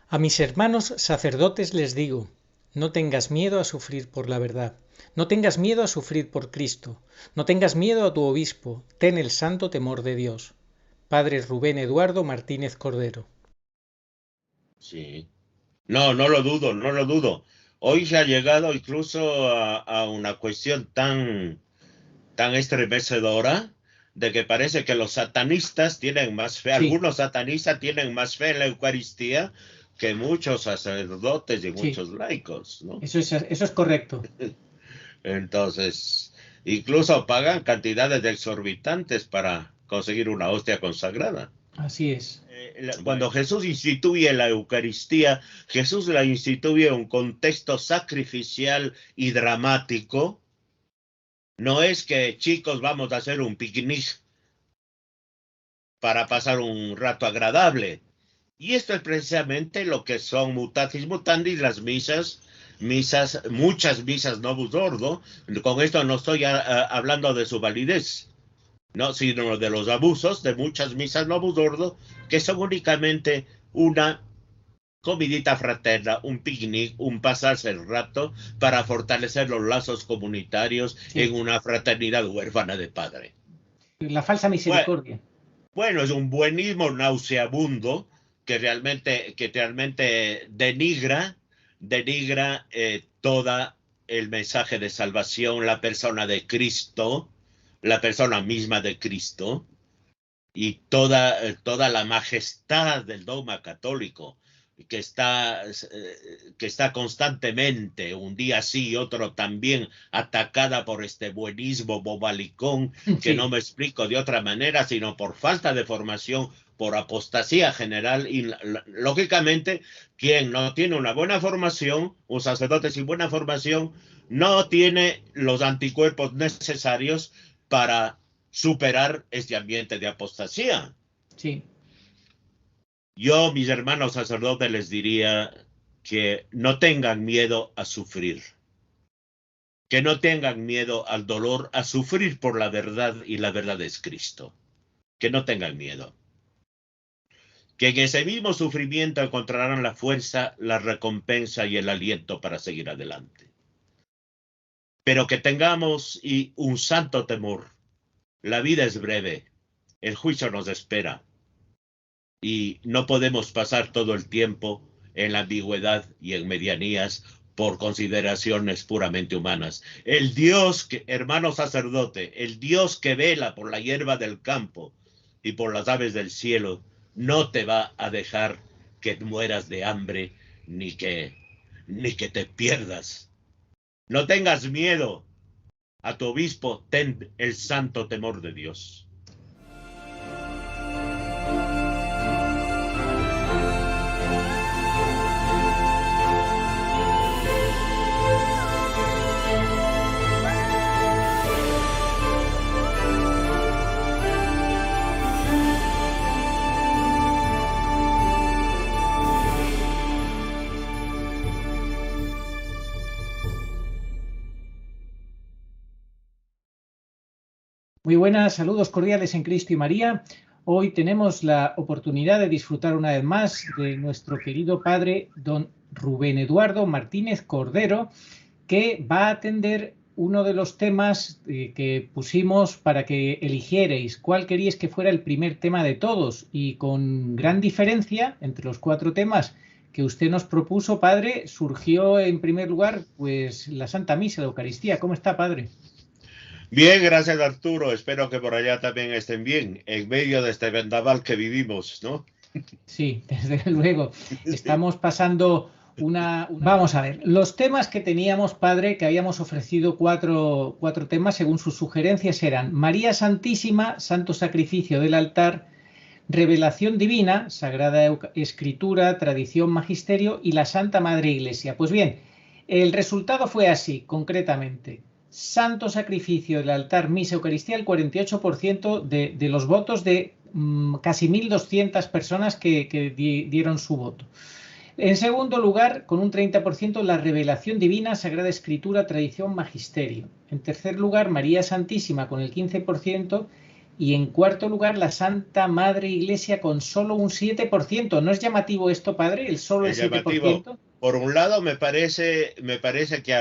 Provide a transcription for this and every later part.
A mis hermanos sacerdotes les digo, no tengas miedo a sufrir por la verdad, no tengas miedo a sufrir por Cristo, no tengas miedo a tu obispo, ten el santo temor de Dios. Padre Rubén Eduardo Martínez Cordero. Sí. No lo dudo, no lo dudo. Hoy se ha llegado incluso a una cuestión tan estremecedora de que parece que los satanistas tienen más fe, algunos satanistas tienen más fe en la Eucaristía que muchos sacerdotes y muchos laicos, ¿no? Eso es correcto. Entonces, incluso pagan cantidades exorbitantes para conseguir una hostia consagrada. Así es. Cuando Jesús instituye la Eucaristía, Jesús la instituye en un contexto sacrificial y dramático. No es que, chicos, vamos a hacer un picnic para pasar un rato agradable. Y esto es precisamente lo que son mutatis mutandis las misas, muchas misas Novus Ordo. Con esto no estoy hablando de su validez, no, sino de los abusos de muchas misas Novus Ordo, que son únicamente una comidita fraterna, un picnic, un pasarse el rato para fortalecer los lazos comunitarios en una fraternidad huérfana de padre. La falsa misericordia. Bueno, es un buenismo nauseabundo que realmente denigra todo el mensaje de salvación, la persona de Cristo, la persona misma de Cristo y toda la majestad del dogma católico que está constantemente, un día sí y otro también, atacada por este buenismo bobalicón, que no me explico de otra manera, sino por falta de formación, por apostasía general, y lógicamente, quien no tiene una buena formación, un sacerdote sin buena formación, no tiene los anticuerpos necesarios para superar este ambiente de apostasía. Sí. Yo, mis hermanos sacerdotes, les diría que no tengan miedo a sufrir, que no tengan miedo al dolor, a sufrir por la verdad, y la verdad es Cristo. Que no tengan miedo. Que en ese mismo sufrimiento encontrarán la fuerza, la recompensa y el aliento para seguir adelante. Pero que tengamos un santo temor. La vida es breve, el juicio nos espera. Y no podemos pasar todo el tiempo en la ambigüedad y en medianías por consideraciones puramente humanas. El Dios, hermano sacerdote, el Dios que vela por la hierba del campo y por las aves del cielo, no te va a dejar que mueras de hambre ni que te pierdas. No tengas miedo. A tu obispo, ten el santo temor de Dios. Muy buenas, saludos cordiales en Cristo y María. Hoy tenemos la oportunidad de disfrutar una vez más de nuestro querido padre, don Rubén Eduardo Martínez Cordero, que va a atender uno de los temas que pusimos para que eligierais cuál queríais que fuera el primer tema de todos, y con gran diferencia entre los 4 temas que usted nos propuso, padre, surgió en primer lugar pues la Santa Misa, la Eucaristía. ¿Cómo está, padre? Bien, gracias Arturo. Espero que por allá también estén bien, en medio de este vendaval que vivimos, ¿no? Sí, desde luego. Estamos pasando Vamos a ver, los temas que teníamos, padre, que habíamos ofrecido cuatro temas según sus sugerencias eran María Santísima, Santo Sacrificio del Altar, Revelación Divina, Sagrada Escritura, Tradición, Magisterio y la Santa Madre Iglesia. Pues bien, el resultado fue así, concretamente. Santo Sacrificio del Altar, Misa, Eucaristía, el 48% de los votos de casi 1.200 personas que dieron su voto. En segundo lugar, con un 30%, la Revelación Divina, Sagrada Escritura, Tradición, Magisterio. En tercer lugar, María Santísima con el 15%. Y en cuarto lugar, la Santa Madre Iglesia con solo un 7%. ¿No es llamativo esto, padre? El solo el Es llamativo. 7%. Por un lado, me parece que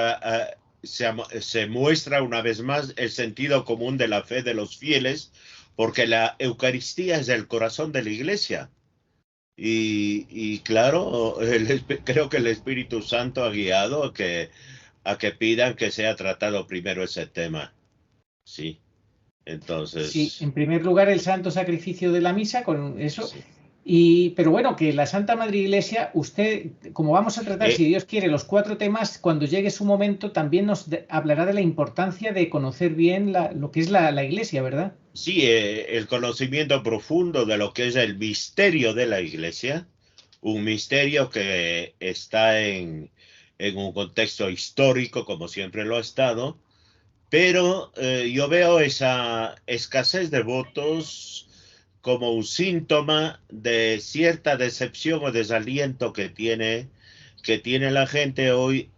se muestra una vez más el sentido común de la fe de los fieles, porque la Eucaristía es el corazón de la Iglesia. Y claro, creo que el Espíritu Santo ha guiado a que pidan que sea tratado primero ese tema. Sí, Sí, entonces, en primer lugar, el santo sacrificio de la misa, con eso. sí. Pero bueno, que la Santa Madre Iglesia, usted, como vamos a tratar, si Eh, Dios quiere, los cuatro temas, cuando llegue su momento, también nos hablará de la importancia de conocer bien lo que es la Iglesia, ¿verdad? sí, el conocimiento profundo de lo que es el misterio de la Iglesia, un misterio que está en un contexto histórico, como siempre lo ha estado, pero yo veo esa escasez de votos como un síntoma de cierta decepción o desaliento que tiene la gente hoy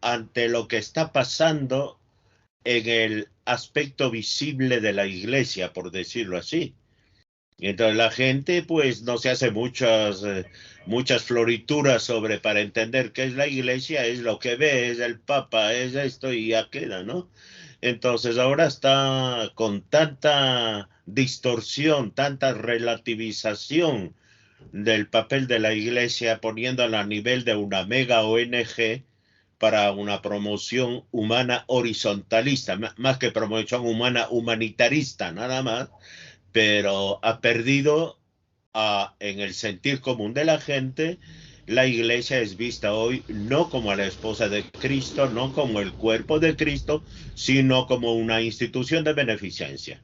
ante lo que está pasando en el aspecto visible de la iglesia, por decirlo así. Y entonces la gente pues no se hace muchas florituras sobre para entender qué es la iglesia, es lo que ve, es el papa, es esto y ya queda, ¿no? Entonces ahora está con tanta distorsión, tanta relativización del papel de la iglesia, poniéndola a nivel de una mega ONG para una promoción humana horizontalista, más que promoción humana humanitarista, nada más, pero ha perdido en el sentir común de la gente. La iglesia es vista hoy no como la esposa de Cristo, no como el cuerpo de Cristo, sino como una institución de beneficencia.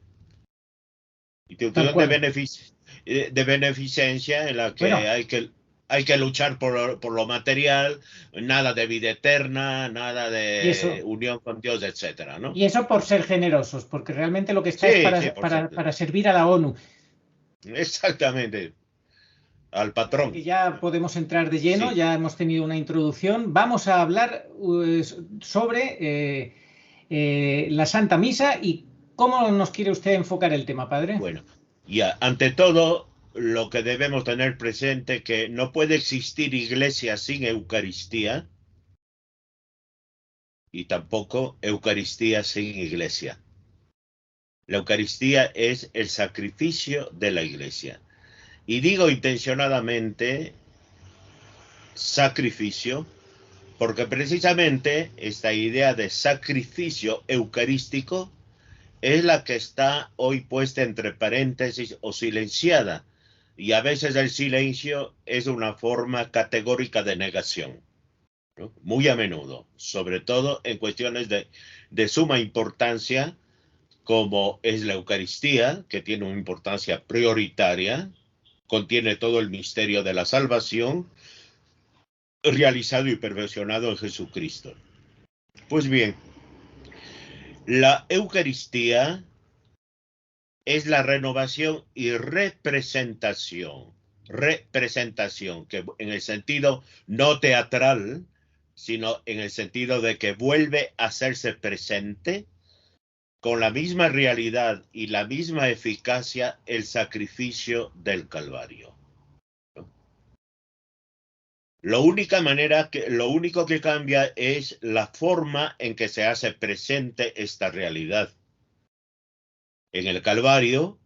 Tal Institución cual. de beneficencia en la que Bueno, hay que luchar por lo material, nada de vida eterna, nada y de eso, unión con Dios, etcétera, ¿no? y eso por ser generosos, porque realmente lo que está es Sí, sí, por cierto. para servir a la ONU. Exactamente. Al Así patrón. que ya podemos entrar de lleno, Sí. ya hemos tenido una introducción. Vamos a hablar sobre la Santa Misa y cómo nos quiere usted enfocar el tema, padre. Bueno, y ante todo, lo que debemos tener presente que no puede existir iglesia sin Eucaristía y tampoco Eucaristía sin iglesia. La Eucaristía es el sacrificio de la iglesia. Y digo intencionadamente sacrificio, porque precisamente esta idea de sacrificio eucarístico es la que está hoy puesta entre paréntesis o silenciada. Y a veces el silencio es una forma categórica de negación, ¿no? Muy a menudo, sobre todo en cuestiones de suma importancia, como es la Eucaristía, que tiene una importancia prioritaria, contiene todo el misterio de la salvación, realizado y perfeccionado en Jesucristo. Pues bien, la Eucaristía es la renovación y representación, que en el sentido no teatral, sino en el sentido de que vuelve a hacerse presente con la misma realidad y la misma eficacia el sacrificio del Calvario. Lo único que cambia es la forma en que se hace presente esta realidad. En el Calvario,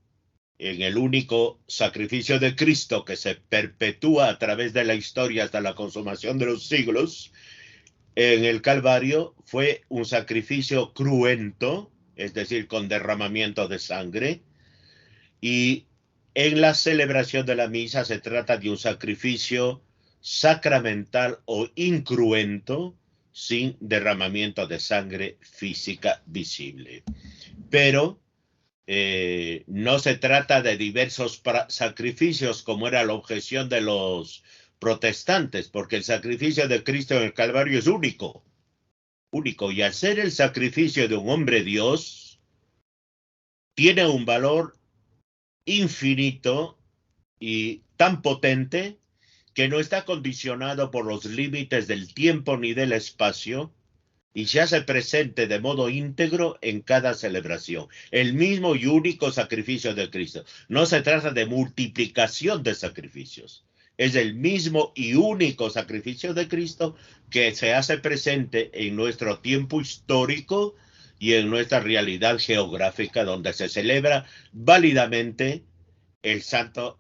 en el único sacrificio de Cristo que se perpetúa a través de la historia hasta la consumación de los siglos, en el Calvario fue un sacrificio cruento, es decir, con derramamiento de sangre. Y en la celebración de la misa se trata de un sacrificio sacramental o incruento sin derramamiento de sangre física visible. Pero no se trata de diversos sacrificios como era la objeción de los protestantes, porque el sacrificio de Cristo en el Calvario es único, único, y al ser el sacrificio de un hombre Dios, tiene un valor infinito y tan potente que no está condicionado por los límites del tiempo ni del espacio, y se hace presente de modo íntegro en cada celebración. El mismo y único sacrificio de Cristo. No se trata de multiplicación de sacrificios. Es el mismo y único sacrificio de Cristo que se hace presente en nuestro tiempo histórico y en nuestra realidad geográfica, donde se celebra válidamente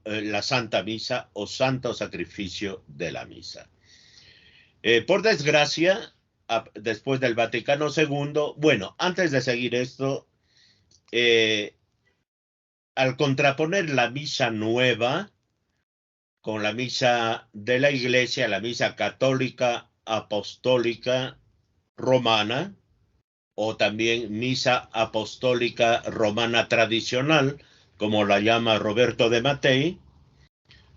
la Santa Misa o Santo Sacrificio de la Misa. Por desgracia, después del Vaticano II, bueno, antes de seguir esto, al contraponer la misa nueva con la misa de la Iglesia, la misa católica, apostólica, romana, o también misa apostólica romana tradicional, como la llama Roberto de Mattei,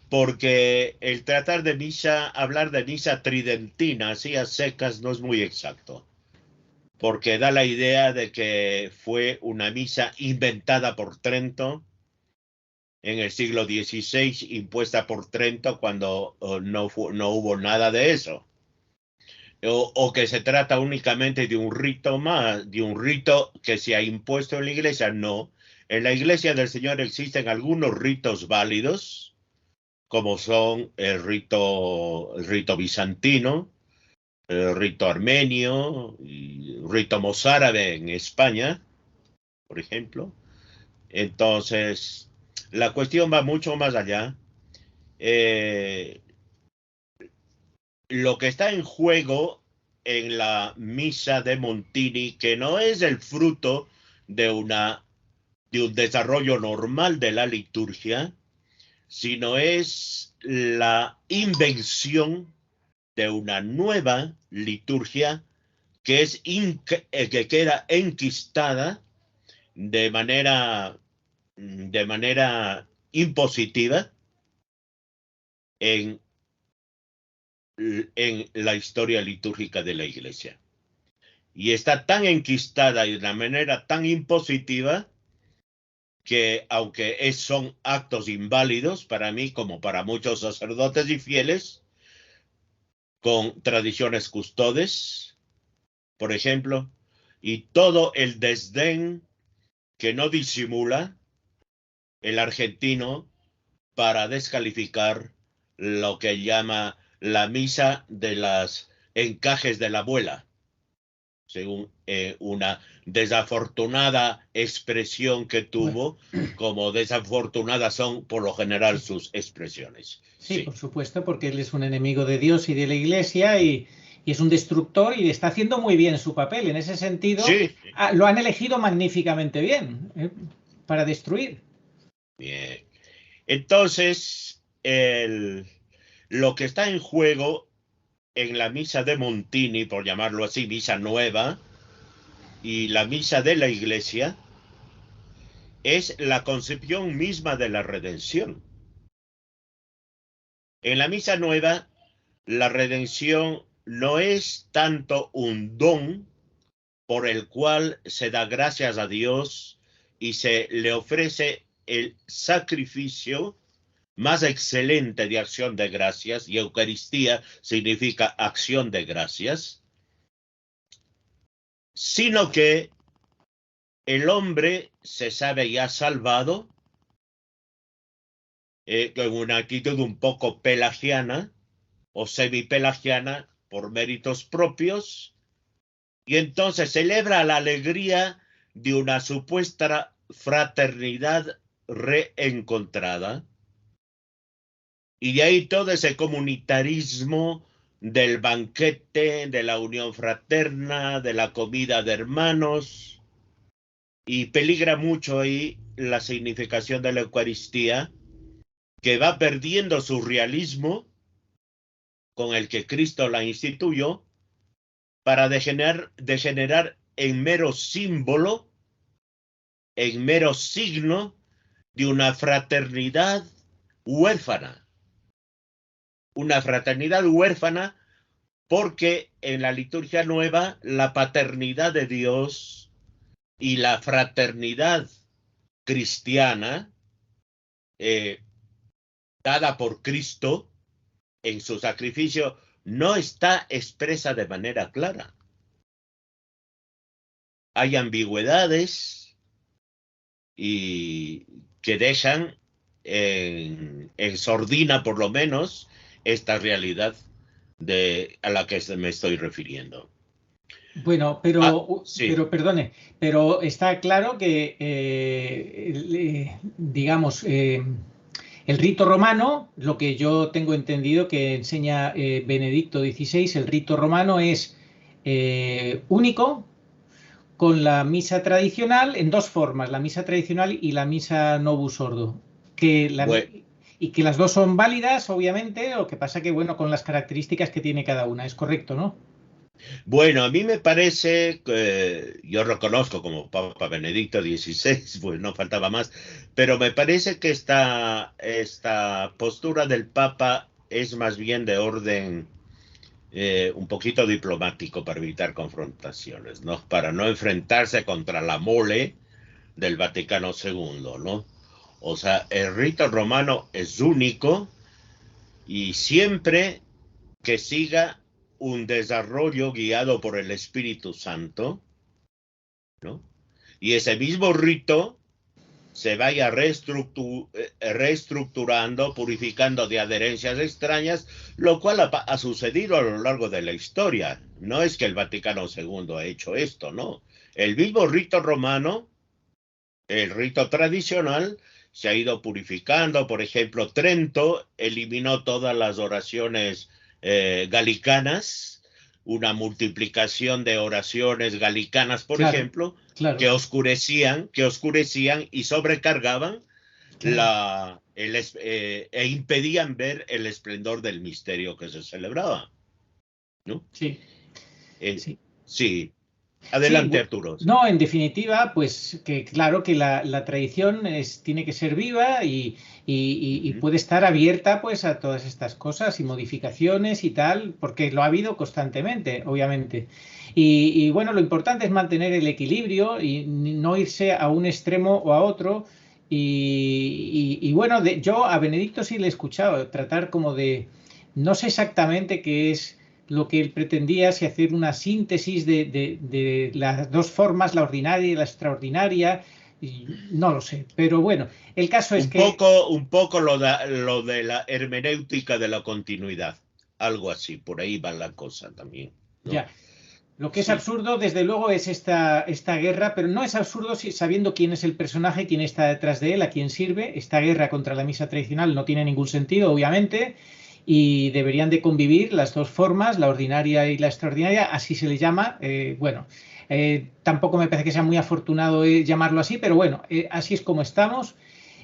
porque el tratar de misa, hablar de misa tridentina, así a secas, no es muy exacto, porque da la idea de que fue una misa inventada por Trento en el siglo XVI, impuesta por Trento cuando no hubo nada de eso. O que se trata únicamente de un rito más, de un rito que se ha impuesto en la Iglesia. No, en la Iglesia del Señor existen algunos ritos válidos, como son el rito bizantino, el rito armenio, y el rito mozárabe en España, por ejemplo. Entonces, la cuestión va mucho más allá. Lo que está en juego en la misa de Montini, que no es el fruto de un desarrollo normal de la liturgia, sino es la invención de una nueva liturgia que queda enquistada de manera impositiva en la historia litúrgica de la Iglesia. Y está tan enquistada y de una manera tan impositiva que, aunque son actos inválidos para mí como para muchos sacerdotes y fieles, con tradiciones custodes, por ejemplo, y todo el desdén que no disimula el argentino para descalificar lo que llama la misa de los encajes de la abuela, según una desafortunada expresión que tuvo, como desafortunadas son por lo general sus expresiones. Sí, por supuesto, porque él es un enemigo de Dios y de la Iglesia y es un destructor y está haciendo muy bien su papel. En ese sentido, sí. Lo han elegido magníficamente bien para destruir. Bien. Entonces, lo que está en juego en la misa de Montini, por llamarlo así, misa nueva, y la misa de la Iglesia, es la concepción misma de la redención. En la misa nueva, la redención no es tanto un don por el cual se da gracias a Dios y se le ofrece el sacrificio más excelente de acción de gracias, y Eucaristía significa acción de gracias, sino que el hombre se sabe ya salvado con una actitud un poco pelagiana o semipelagiana por méritos propios, y entonces celebra la alegría de una supuesta fraternidad reencontrada. Y de ahí todo ese comunitarismo del banquete, de la unión fraterna, de la comida de hermanos, y peligra mucho ahí la significación de la Eucaristía, que va perdiendo su realismo con el que Cristo la instituyó para degenerar en mero símbolo, en mero signo de una fraternidad huérfana. Una fraternidad huérfana porque en la liturgia nueva la paternidad de Dios y la fraternidad cristiana dada por Cristo en su sacrificio no está expresa de manera clara. Hay ambigüedades y que dejan en sordina, por lo menos, esta realidad a la que me estoy refiriendo. Bueno, sí. pero perdone, pero está claro que, digamos, el rito romano, lo que yo tengo entendido que enseña Benedicto XVI, el rito romano es único, con la misa tradicional en dos formas, la misa tradicional y la misa Novus Ordo. Y que las dos son válidas, obviamente, lo que pasa que, bueno, con las características que tiene cada una, es correcto, ¿no? Bueno, a mí me parece, yo reconozco como Papa Benedicto XVI, pues no faltaba más, pero me parece que esta postura del Papa es más bien de orden un poquito diplomático para evitar confrontaciones, ¿no? Para no enfrentarse contra la mole del Vaticano II, ¿no? O sea, el rito romano es único y siempre que siga un desarrollo guiado por el Espíritu Santo, ¿no? Y ese mismo rito se vaya reestructurando, purificando de adherencias extrañas, lo cual ha sucedido a lo largo de la historia. No es que el Vaticano II ha hecho esto, no. El mismo rito romano, el rito tradicional, se ha ido purificando. Por ejemplo, Trento eliminó todas las oraciones galicanas, una multiplicación de oraciones galicanas, por ejemplo, claro. que oscurecían y sobrecargaban e impedían ver el esplendor del misterio que se celebraba, ¿no? Sí. Sí. Sí. Adelante, sí, Arturo. No, en definitiva, pues que claro que la tradición tiene que ser viva y puede estar abierta pues a todas estas cosas y modificaciones y tal, porque lo ha habido constantemente, obviamente. Y bueno, lo importante es mantener el equilibrio y no irse a un extremo o a otro. Y bueno, yo a Benedicto sí le he escuchado tratar como de, no sé exactamente qué es lo que él pretendía, si hacer una síntesis de las dos formas, la ordinaria y la extraordinaria, y no lo sé, pero bueno, el caso es un poco lo de la hermenéutica de la continuidad, algo así, por ahí va la cosa también, ¿no? Ya. Lo que es absurdo, desde luego, es esta guerra, pero no es absurdo sabiendo quién es el personaje, quién está detrás de él, a quién sirve. Esta guerra contra la misa tradicional no tiene ningún sentido, obviamente, y deberían de convivir las dos formas, la ordinaria y la extraordinaria, así se le llama. Tampoco me parece que sea muy afortunado llamarlo así, pero bueno, así es como estamos.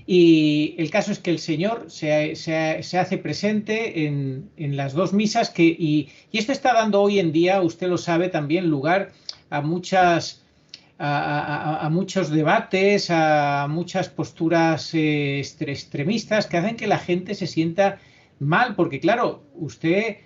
Y el caso es que el Señor se hace presente en las dos misas y esto está dando hoy en día, usted lo sabe también, lugar a muchos debates, a muchas posturas extremistas que hacen que la gente se sienta mal, porque claro, usted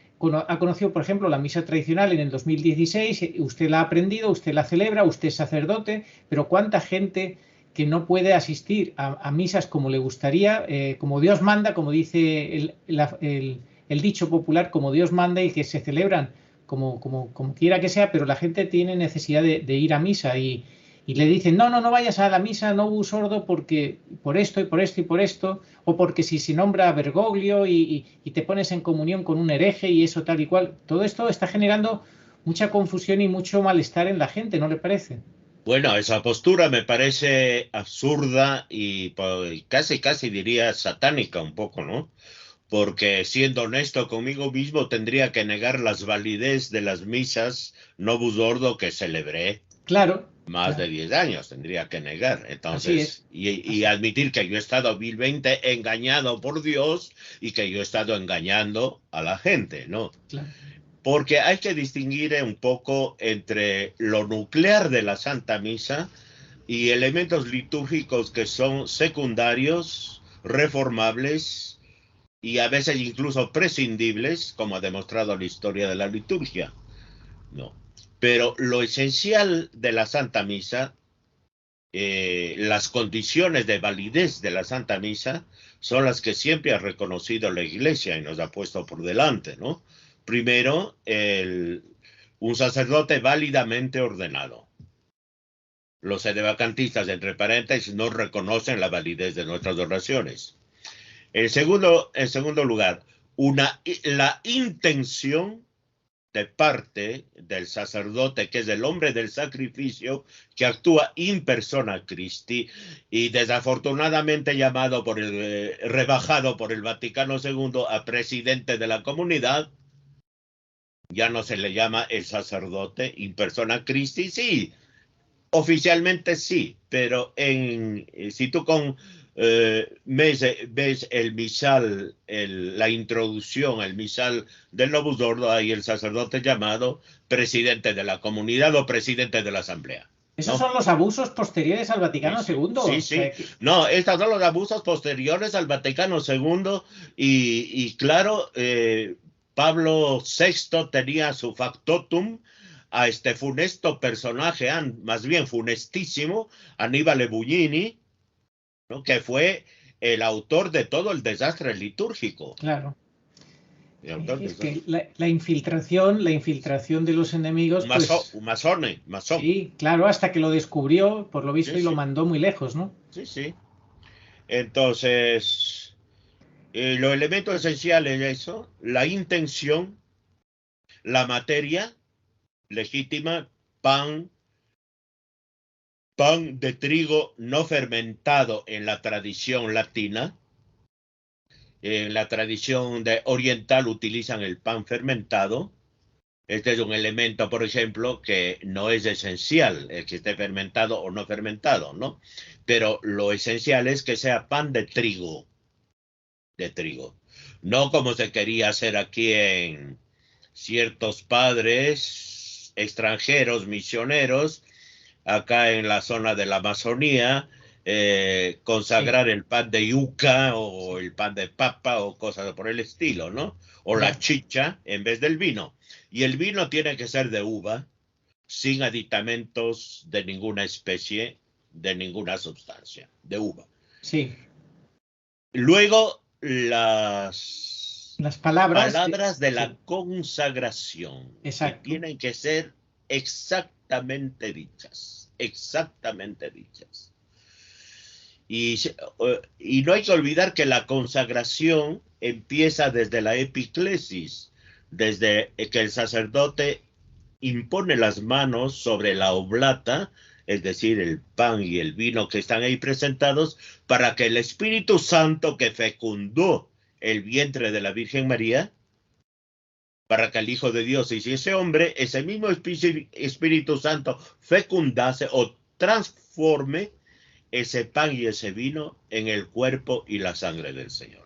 ha conocido, por ejemplo, la misa tradicional en el 2016, usted la ha aprendido, usted la celebra, usted es sacerdote, pero ¿cuánta gente que no puede asistir a misas como le gustaría, como Dios manda, como dice el dicho popular, como Dios manda y que se celebran como quiera que sea, pero la gente tiene necesidad de ir a misa y le dicen, no vayas a la misa, no Novus Ordo, porque por esto y por esto y por esto, o porque si se nombra Bergoglio y te pones en comunión con un hereje y eso tal y cual, todo esto está generando mucha confusión y mucho malestar en la gente, ¿no le parece? Bueno, esa postura me parece absurda y casi diría satánica un poco, ¿no? Porque siendo honesto conmigo mismo tendría que negar las validez de las misas Novus Ordo que celebré. Claro. Más Claro. de 10 años tendría que negar. Así Entonces, es. y admitir que yo he estado vilmente engañado por Dios y que yo he estado engañando a la gente, ¿no? Claro. Porque hay que distinguir un poco entre lo nuclear de la Santa Misa y elementos litúrgicos que son secundarios, reformables y a veces incluso prescindibles, como ha demostrado la historia de la liturgia. No. Pero lo esencial de la Santa Misa, las condiciones de validez de la Santa Misa, son las que siempre ha reconocido la Iglesia y nos ha puesto por delante, ¿no? Primero, un sacerdote válidamente ordenado. Los sedevacantistas, entre paréntesis, no reconocen la validez de nuestras oraciones. En segundo lugar, la intención de parte del sacerdote, que es el hombre del sacrificio, que actúa in persona Christi y desafortunadamente rebajado por el Vaticano II a presidente de la comunidad. Ya no se le llama el sacerdote in persona Christi, sí, oficialmente sí, pero si tú ves el misal, la introducción al misal del Novus Ordo, hay el sacerdote llamado presidente de la comunidad o presidente de la asamblea. Esos ¿no? son los abusos posteriores al Vaticano II. Sí, O sí. sea, No, estos son los abusos posteriores al Vaticano II y claro, Pablo VI tenía su factotum a este funesto personaje, más bien funestísimo, Aníbal Buglini, ¿no? Que fue el autor de todo el desastre litúrgico. Claro. Es que la infiltración de los enemigos, Un masón. Sí, claro, hasta que lo descubrió, por lo visto, Sí, y lo sí. mandó muy lejos, ¿no? Sí, sí. Entonces, los elementos esenciales es eso, la intención, la materia legítima, pan de trigo no fermentado en la tradición latina. En la tradición oriental utilizan el pan fermentado. Este es un elemento, por ejemplo, que no es esencial, el que esté fermentado o no fermentado, ¿no? Pero lo esencial es que sea pan de trigo. No como se quería hacer aquí en ciertos padres extranjeros, misioneros, acá en la zona de la Amazonía, consagrar el pan de yuca o el pan de papa o cosas por el estilo, ¿no? O la chicha en vez del vino. Y el vino tiene que ser de uva, sin aditamentos de ninguna especie, de ninguna sustancia, de uva. Sí. Luego, las palabras de la consagración, Exacto. que tienen que ser exactamente dichas. Y no hay que olvidar que la consagración empieza desde la epiclesis, desde que el sacerdote impone las manos sobre la oblata, es decir, el pan y el vino que están ahí presentados, para que el Espíritu Santo que fecundó el vientre de la Virgen María, para que el Hijo de Dios hiciese hombre, ese mismo Espíritu Santo fecundase o transforme ese pan y ese vino en el cuerpo y la sangre del Señor.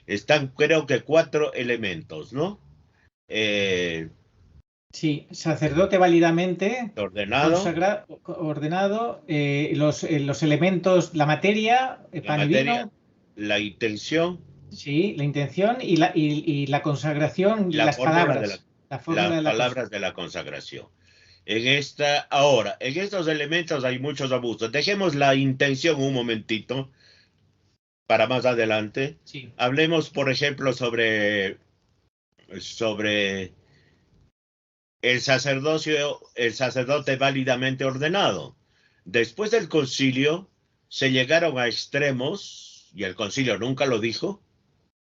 Están, creo que 4 elementos, ¿no? Sí, sacerdote válidamente ordenado, los elementos, la materia, pan y vino. La intención. Sí, la intención y la consagración, las palabras. Las palabras de la consagración. En estos elementos hay muchos abusos. Dejemos la intención un momentito para más adelante. Sí. Hablemos, por ejemplo, sobre el sacerdote válidamente ordenado. Después del concilio se llegaron a extremos, y el concilio nunca lo dijo,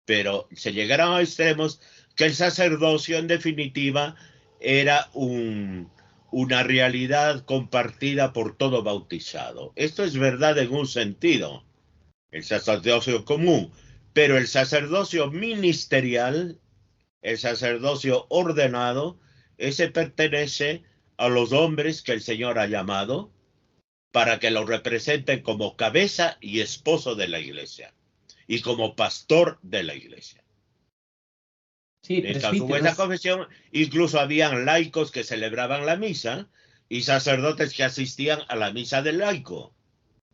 pero se llegaron a extremos que el sacerdocio en definitiva era una realidad compartida por todo bautizado. Esto es verdad en un sentido, el sacerdocio común, pero el sacerdocio ministerial, el sacerdocio ordenado, ese pertenece a los hombres que el Señor ha llamado para que lo representen como cabeza y esposo de la iglesia y como pastor de la iglesia. Sí, En su buena presbíteros. confesión, incluso habían laicos que celebraban la misa y sacerdotes que asistían a la misa del laico.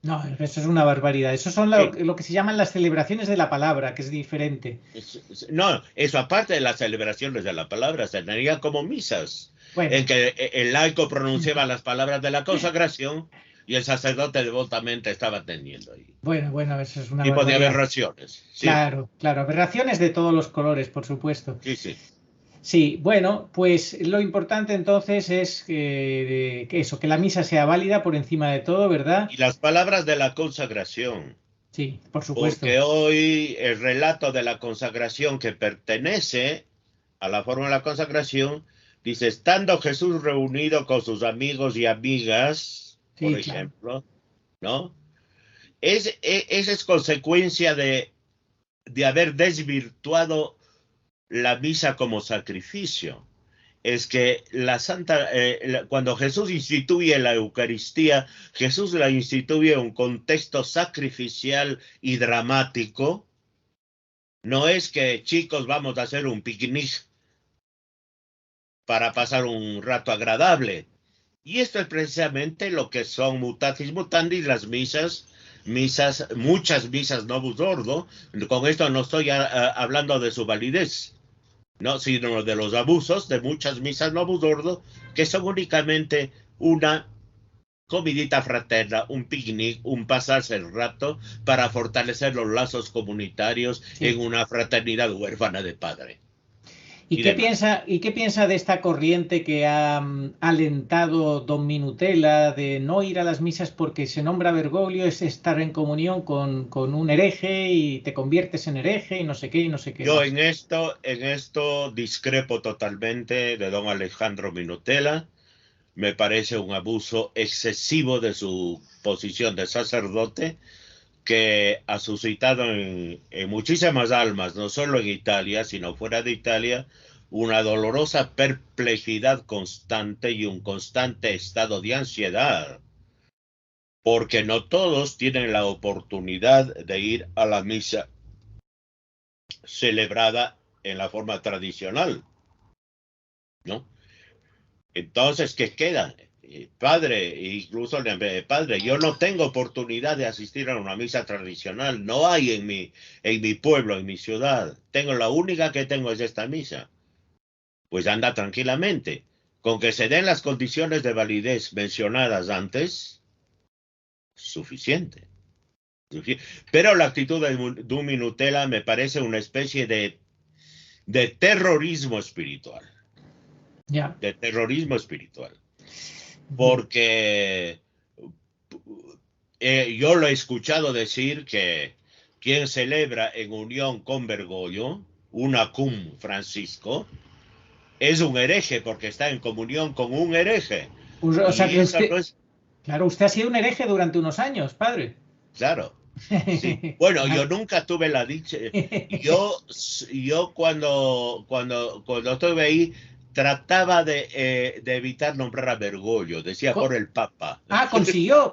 No, eso es una barbaridad. Eso son Sí. lo que se llaman las celebraciones de la palabra, que es diferente. No, eso aparte de las celebraciones de la palabra, se tenía como misas, en Bueno, que el laico pronunciaba las palabras de la consagración y el sacerdote devotamente estaba atendiendo ahí. bueno, eso es una Tipo de barbaridad. aberraciones. Sí, Claro, claro, aberraciones de todos los colores, por supuesto. sí, sí. Sí, bueno, pues lo importante entonces es que eso, que la misa sea válida por encima de todo, ¿verdad? Y las palabras de la consagración, Sí, por porque supuesto. hoy el relato de la consagración que pertenece a la forma de la consagración dice, estando Jesús reunido con sus amigos y amigas, por Sí, claro. ejemplo, ¿no? Esa es consecuencia de haber desvirtuado la misa como sacrificio. Es que cuando Jesús instituye la Eucaristía, Jesús la instituye en un contexto sacrificial y dramático. No es que chicos vamos a hacer un picnic para pasar un rato agradable. Y esto es precisamente lo que son mutatis mutandis las misas, muchas misas novus ordo. Con esto no estoy hablando de su validez, no, sino de los abusos de muchas misas novus ordo, que son únicamente una comidita fraterna, un picnic, un pasarse el rato para fortalecer los lazos comunitarios en Sí. una fraternidad huérfana de padre ¿Y y de madre. qué piensa de esta corriente que ha alentado don Minutela de no ir a las misas porque se nombra Bergoglio, es estar en comunión con un hereje y te conviertes en hereje y no sé qué y no sé qué Yo más? en esto discrepo totalmente de don Alejandro Minutela. Me parece un abuso excesivo de su posición de sacerdote que ha suscitado en muchísimas almas, no solo en Italia, sino fuera de Italia, una dolorosa perplejidad constante y un constante estado de ansiedad, porque no todos tienen la oportunidad de ir a la misa celebrada en la forma tradicional, ¿no? Entonces, ¿qué queda? Padre, incluso padre, yo no tengo oportunidad de asistir a una misa tradicional, no hay en mi pueblo, en mi ciudad. La única que tengo es esta misa. Pues anda tranquilamente. Con que se den las condiciones de validez mencionadas antes, suficiente. Pero la actitud de un Minutela me parece una especie de terrorismo espiritual. Ya, De terrorismo espiritual. bien. Porque yo lo he escuchado decir que quien celebra en unión con Bergoglio, una cum Francisco, es un hereje porque está en comunión con un hereje. O sea Y que eso usted, no es claro, usted ha sido un hereje durante unos años, padre. claro. Sí. Bueno, yo Vale. nunca tuve la dicha. Yo, yo cuando estuve ahí, trataba de evitar nombrar a Bergoglio, decía por Co- el Papa. consiguió,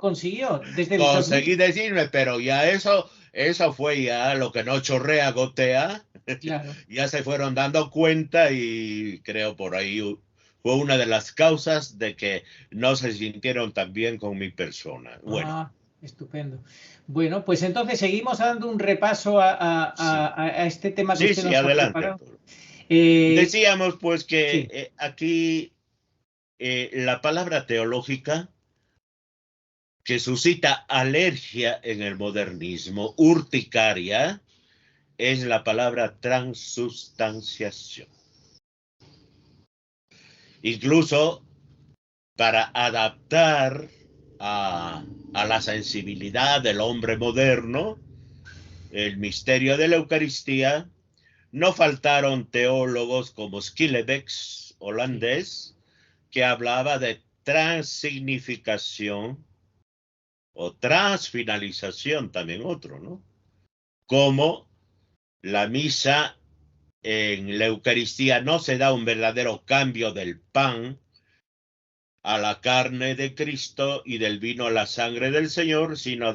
desde el Conseguí 2000. decirme, pero ya eso fue ya lo que no chorrea, gotea. Claro. Ya se fueron dando cuenta y creo por ahí fue una de las causas de que no se sintieron tan bien con mi persona. Bueno, Ah, estupendo. Bueno, pues entonces seguimos dando un repaso sí, a este tema que sí, usted sí, nos ha adelante, preparado. Arturo. Eh, Decíamos pues que sí, aquí la palabra teológica que suscita alergia en el modernismo, urticaria, es la palabra transubstanciación. Incluso para adaptar a la sensibilidad del hombre moderno el misterio de la Eucaristía, no faltaron teólogos como Schillebeeckx, sí. holandés, que hablaba de transignificación o transfinalización, también otro, ¿no? Como la misa en la Eucaristía no se da un verdadero cambio del pan, a la carne de Cristo y del vino a la sangre del Señor, sino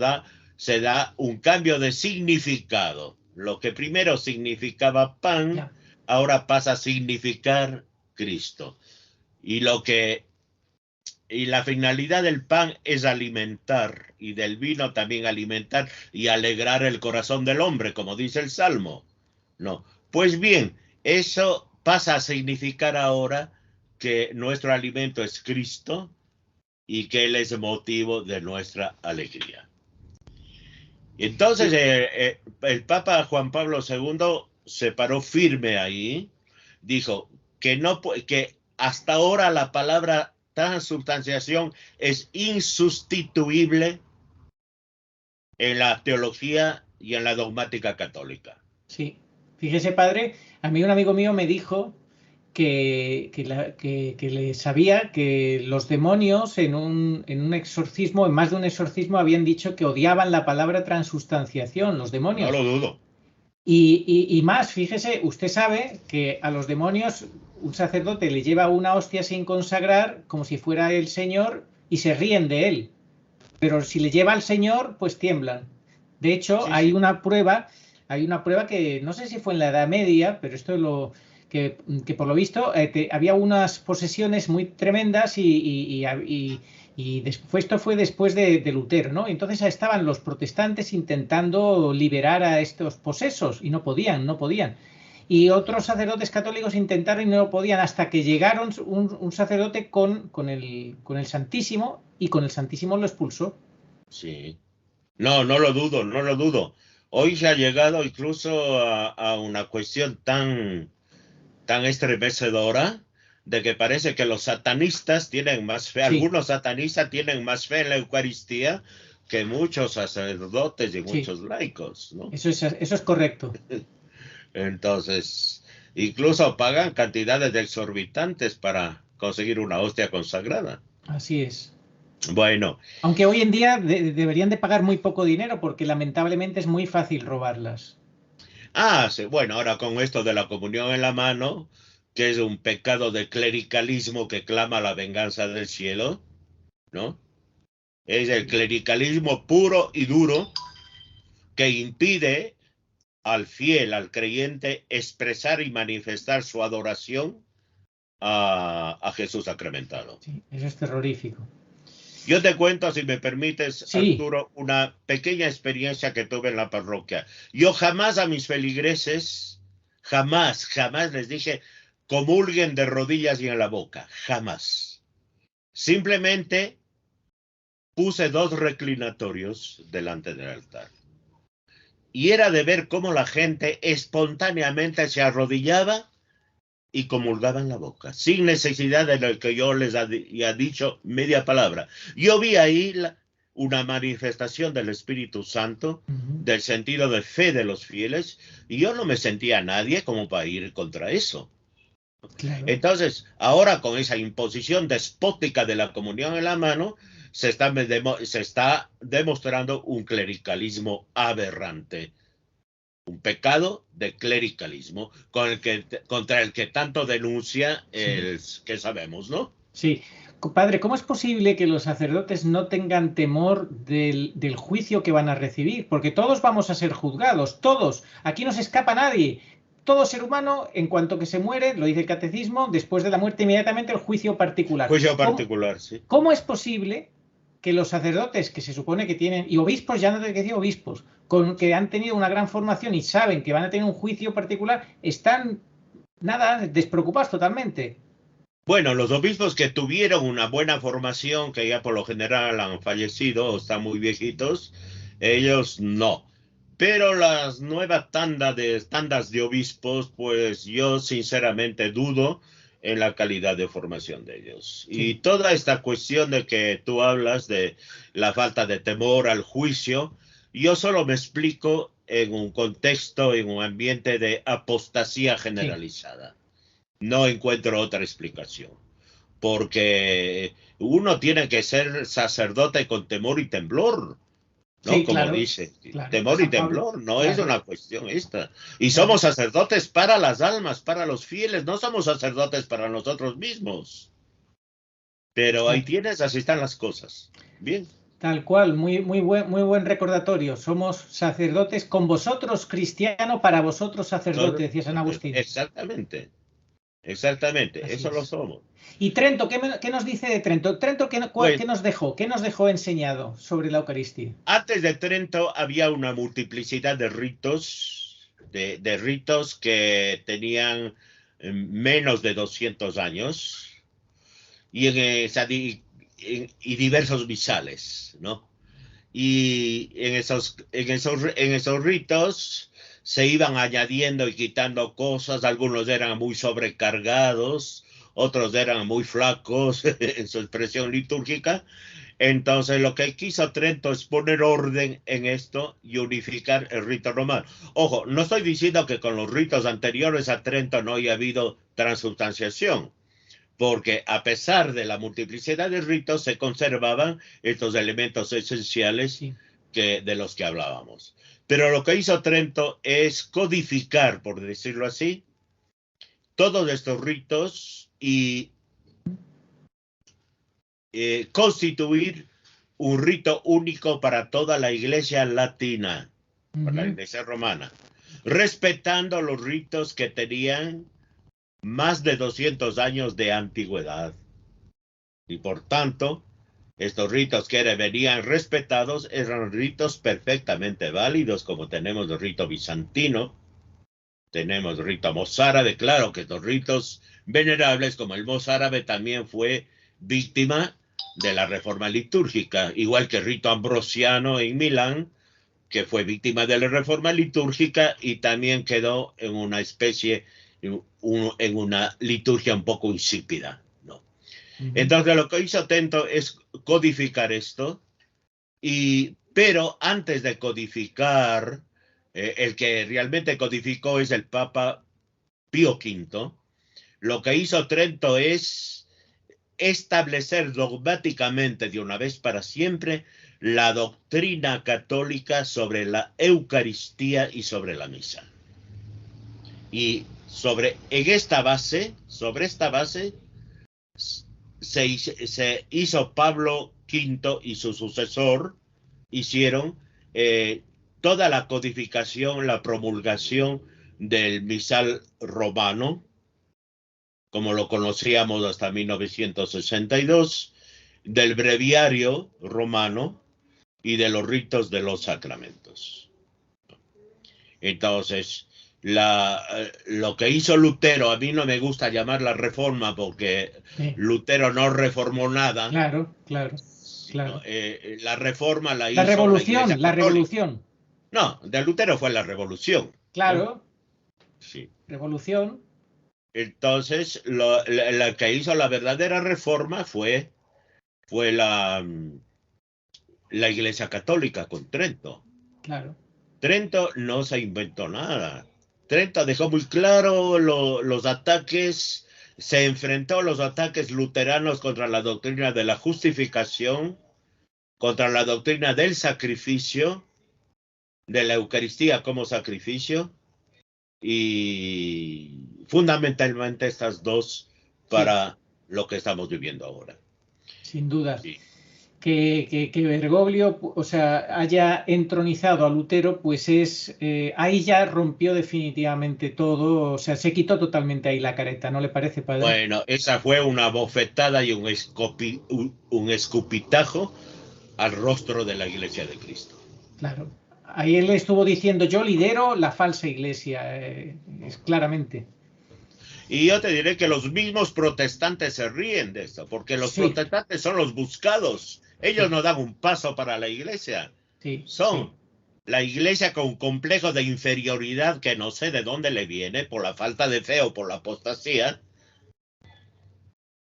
se da un cambio de significado. Lo que primero significaba pan, ahora pasa a significar Cristo. Y la finalidad del pan es alimentar, y del vino también alimentar y alegrar el corazón del hombre, como dice el Salmo. No. Pues bien, eso pasa a significar ahora que nuestro alimento es Cristo y que Él es motivo de nuestra alegría. Entonces, el Papa Juan Pablo II se paró firme ahí, dijo que hasta ahora la palabra transubstanciación es insustituible en la teología y en la dogmática católica. Sí, fíjese, padre, a mí un amigo mío me dijo que le sabía que los demonios en un exorcismo, en más de un exorcismo, habían dicho que odiaban la palabra transubstanciación, los demonios. No lo dudo. Y más, fíjese, usted sabe que a los demonios un sacerdote le lleva una hostia sin consagrar como si fuera el Señor y se ríen de él. Pero si le lleva al Señor, pues tiemblan. De hecho, hay una prueba que no sé si fue en la Edad Media, pero esto es lo que por lo visto había unas posesiones muy tremendas y esto fue después de Lutero, ¿no? Entonces estaban los protestantes intentando liberar a estos posesos y no podían. Y otros sacerdotes católicos intentaron y no podían, hasta que llegaron un sacerdote con el Santísimo, y con el Santísimo lo expulsó. Sí. No lo dudo. Hoy se ha llegado incluso a una cuestión tan estremecedora de que parece que los satanistas tienen más fe, algunos satanistas tienen más fe en la Eucaristía que muchos sacerdotes y muchos laicos, ¿no? Eso es correcto. Entonces, incluso pagan cantidades exorbitantes para conseguir una hostia consagrada. Así es. Bueno. Aunque hoy en día deberían de pagar muy poco dinero, porque lamentablemente es muy fácil robarlas. Sí, bueno, ahora con esto de la comunión en la mano, que es un pecado de clericalismo que clama la venganza del cielo, ¿no? Es el clericalismo puro y duro que impide al fiel, al creyente, expresar y manifestar su adoración a Jesús sacramentado. Sí, eso es terrorífico. Yo te cuento, si me permites, Arturo, una pequeña experiencia que tuve en la parroquia. Yo jamás a mis feligreses, jamás les dije, comulguen de rodillas y en la boca, jamás. Simplemente puse 2 reclinatorios delante del altar. Y era de ver cómo la gente espontáneamente se arrodillaba y comulgaba en la boca, sin necesidad de lo que yo les haya dicho media palabra. Yo vi ahí una manifestación del Espíritu Santo, del sentido de fe de los fieles, y yo no me sentía nadie como para ir contra eso. Claro. Entonces, ahora con esa imposición despótica de la comunión en la mano, se está demostrando un clericalismo aberrante. Un pecado de clericalismo contra el que tanto denuncia que sabemos, ¿no? Sí. Padre, ¿cómo es posible que los sacerdotes no tengan temor del juicio que van a recibir? Porque todos vamos a ser juzgados, todos. Aquí no se escapa nadie. Todo ser humano, en cuanto que se muere, lo dice el catecismo, después de la muerte inmediatamente el juicio particular. Juicio particular, sí. ¿Cómo es posible que los sacerdotes, que se supone que tienen, y obispos, ya no te decía obispos, que han tenido una gran formación y saben que van a tener un juicio particular, están, despreocupados totalmente? Bueno, los obispos que tuvieron una buena formación, que ya por lo general han fallecido o están muy viejitos, ellos no. Pero las nuevas tandas de obispos, pues yo sinceramente dudo en la calidad de formación de ellos. Sí. Y toda esta cuestión de que tú hablas de la falta de temor al juicio, yo solo me explico en un contexto, en un ambiente de apostasía generalizada. Sí. No encuentro otra explicación, porque uno tiene que ser sacerdote con temor y temblor, ¿no? Sí, como dice, temor y temblor, no es una cuestión esta. Y somos sacerdotes para las almas, para los fieles, no somos sacerdotes para nosotros mismos. Pero ahí tienes, así están las cosas. Bien. Tal cual, muy buen recordatorio. Somos sacerdotes con vosotros, cristiano, para vosotros, sacerdote, decía San Agustín. Exactamente, exactamente, Así eso lo es. somos. ¿Y Trento? ¿Qué nos dice de Trento? ¿Trento Pues, qué nos dejó? ¿Qué nos dejó enseñado sobre la Eucaristía? antes de Trento había una multiplicidad de ritos, de ritos que tenían menos de 200 años y, y diversos misales, ¿no? Y en esos ritos se iban añadiendo y quitando cosas, algunos eran muy sobrecargados, otros eran muy flacos en su expresión litúrgica. Entonces lo que quiso Trento es poner orden en esto y unificar el rito romano. Ojo, no estoy diciendo que con los ritos anteriores a Trento no haya habido transubstanciación, porque a pesar de la multiplicidad de ritos se conservaban estos elementos esenciales Sí. de los que hablábamos. Pero lo que hizo Trento es codificar, por decirlo así, todos estos ritos y constituir un rito único para toda la iglesia latina, para la iglesia romana, respetando los ritos que tenían más de 200 años de antigüedad. Y por tanto, estos ritos que venían respetados eran ritos perfectamente válidos, como tenemos el rito bizantino, tenemos el rito mozárabe. Claro que estos ritos venerables, como el mozárabe, también fue víctima de la reforma litúrgica, igual que el rito ambrosiano en Milán, que fue víctima de la reforma litúrgica y también quedó en una especie, en una liturgia un poco insípida, ¿no? Entonces lo que hizo Trento es codificar esto, pero antes de codificar, el que realmente codificó es el Papa Pío V. Lo que hizo Trento es establecer dogmáticamente de una vez para siempre la doctrina católica sobre la Eucaristía y sobre la misa. Y sobre esta base se hizo Pablo V y su sucesor, hicieron toda la codificación, la promulgación del misal romano, como lo conocíamos hasta 1962, del breviario romano y de los ritos de los sacramentos. Entonces, lo que hizo Lutero, a mí no me gusta llamar la reforma porque Lutero no reformó nada. Claro. La reforma la hizo la revolución, la revolución. No, de Lutero fue la revolución. Claro. ¿No? Sí. Revolución. Entonces, la que hizo la verdadera reforma fue la Iglesia Católica con Trento. Claro. Trento no se inventó nada. Trento dejó muy claro los ataques, se enfrentó a los ataques luteranos contra la doctrina de la justificación, contra la doctrina del sacrificio, de la Eucaristía como sacrificio, y fundamentalmente estas dos para lo que estamos viviendo ahora. Sin duda. Sí. Que Bergoglio, o sea, haya entronizado a Lutero, pues ahí ya rompió definitivamente todo, o sea, se quitó totalmente ahí la careta, ¿no le parece, padre? Bueno, esa fue una bofetada y un escupitajo al rostro de la Iglesia de Cristo. Claro. Ahí él estuvo diciendo, yo lidero la falsa iglesia, claramente. Y yo te diré que los mismos protestantes se ríen de esto, porque los protestantes son los buscados. Ellos no dan un paso para la iglesia. Son la iglesia con un complejo de inferioridad que no sé de dónde le viene, por la falta de fe o por la apostasía,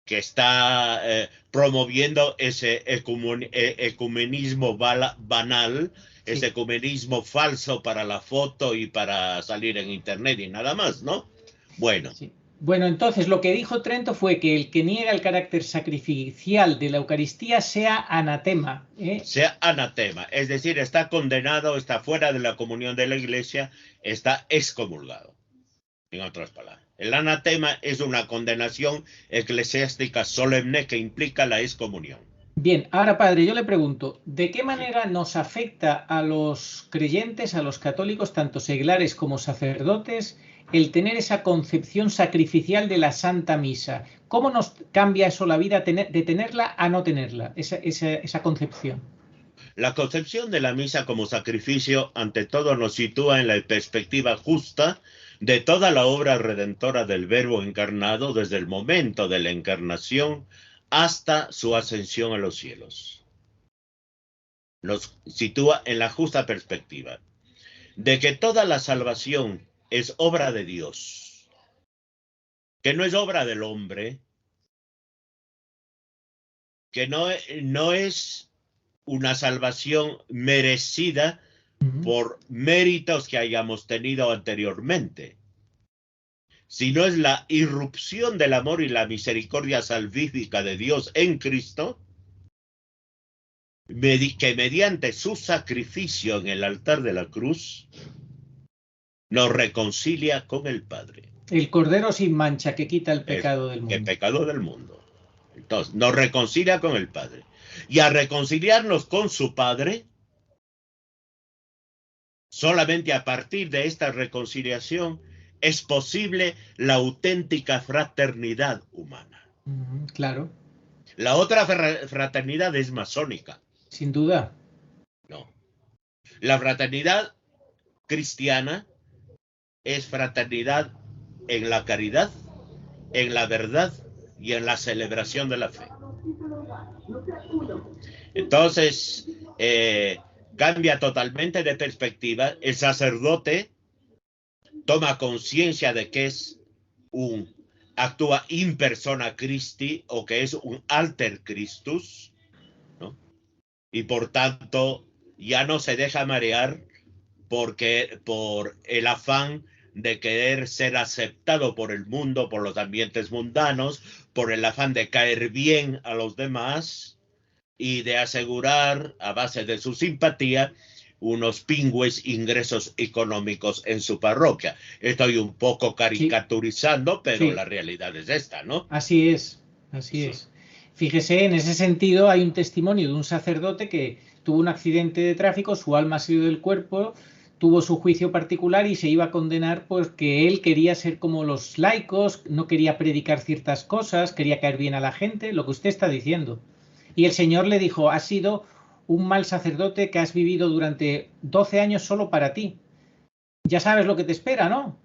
que está promoviendo ese ecumenismo banal, ese ecumenismo falso para la foto y para salir en internet y nada más, ¿no? Bueno. Bueno, entonces lo que dijo Trento fue que el que niega el carácter sacrificial de la Eucaristía sea anatema. Sea anatema, es decir, está condenado, está fuera de la comunión de la iglesia, está excomulgado, en otras palabras. El anatema es una condenación eclesiástica solemne que implica la excomunión. Bien, ahora padre, yo le pregunto, ¿de qué manera nos afecta a los creyentes, a los católicos, tanto seglares como sacerdotes, el tener esa concepción sacrificial de la Santa Misa? ¿Cómo nos cambia eso la vida de tenerla a no tenerla, esa concepción? La concepción de la misa como sacrificio ante todo nos sitúa en la perspectiva justa de toda la obra redentora del Verbo encarnado desde el momento de la encarnación hasta su ascensión a los cielos. Nos sitúa en la justa perspectiva de que toda la salvación es obra de Dios, que no es obra del hombre, que no es una salvación merecida por méritos que hayamos tenido anteriormente, sino es la irrupción del amor y la misericordia salvífica de Dios en Cristo, que mediante su sacrificio en el altar de la cruz nos reconcilia con el Padre. El Cordero sin mancha que quita el pecado del mundo. El pecado del mundo. Entonces, nos reconcilia con el Padre. Y al reconciliarnos con su Padre, solamente a partir de esta reconciliación es posible la auténtica fraternidad humana. Claro. La otra fraternidad es masónica. Sin duda. No. La fraternidad cristiana es fraternidad en la caridad, en la verdad y en la celebración de la fe. Entonces, cambia totalmente de perspectiva. El sacerdote toma conciencia de que actúa in persona Christi o que es un alter Christus, ¿no? Y por tanto ya no se deja marear por el afán de querer ser aceptado por el mundo, por los ambientes mundanos, por el afán de caer bien a los demás y de asegurar, a base de su simpatía, unos pingües ingresos económicos en su parroquia. Estoy un poco caricaturizando, pero la realidad es esta, ¿no? Así es, así es. Fíjese, en ese sentido hay un testimonio de un sacerdote que tuvo un accidente de tráfico, su alma salió del cuerpo, tuvo su juicio particular y se iba a condenar porque él quería ser como los laicos, no quería predicar ciertas cosas, quería caer bien a la gente, lo que usted está diciendo. Y el Señor le dijo, has sido un mal sacerdote que has vivido durante 12 años solo para ti. Ya sabes lo que te espera, ¿no?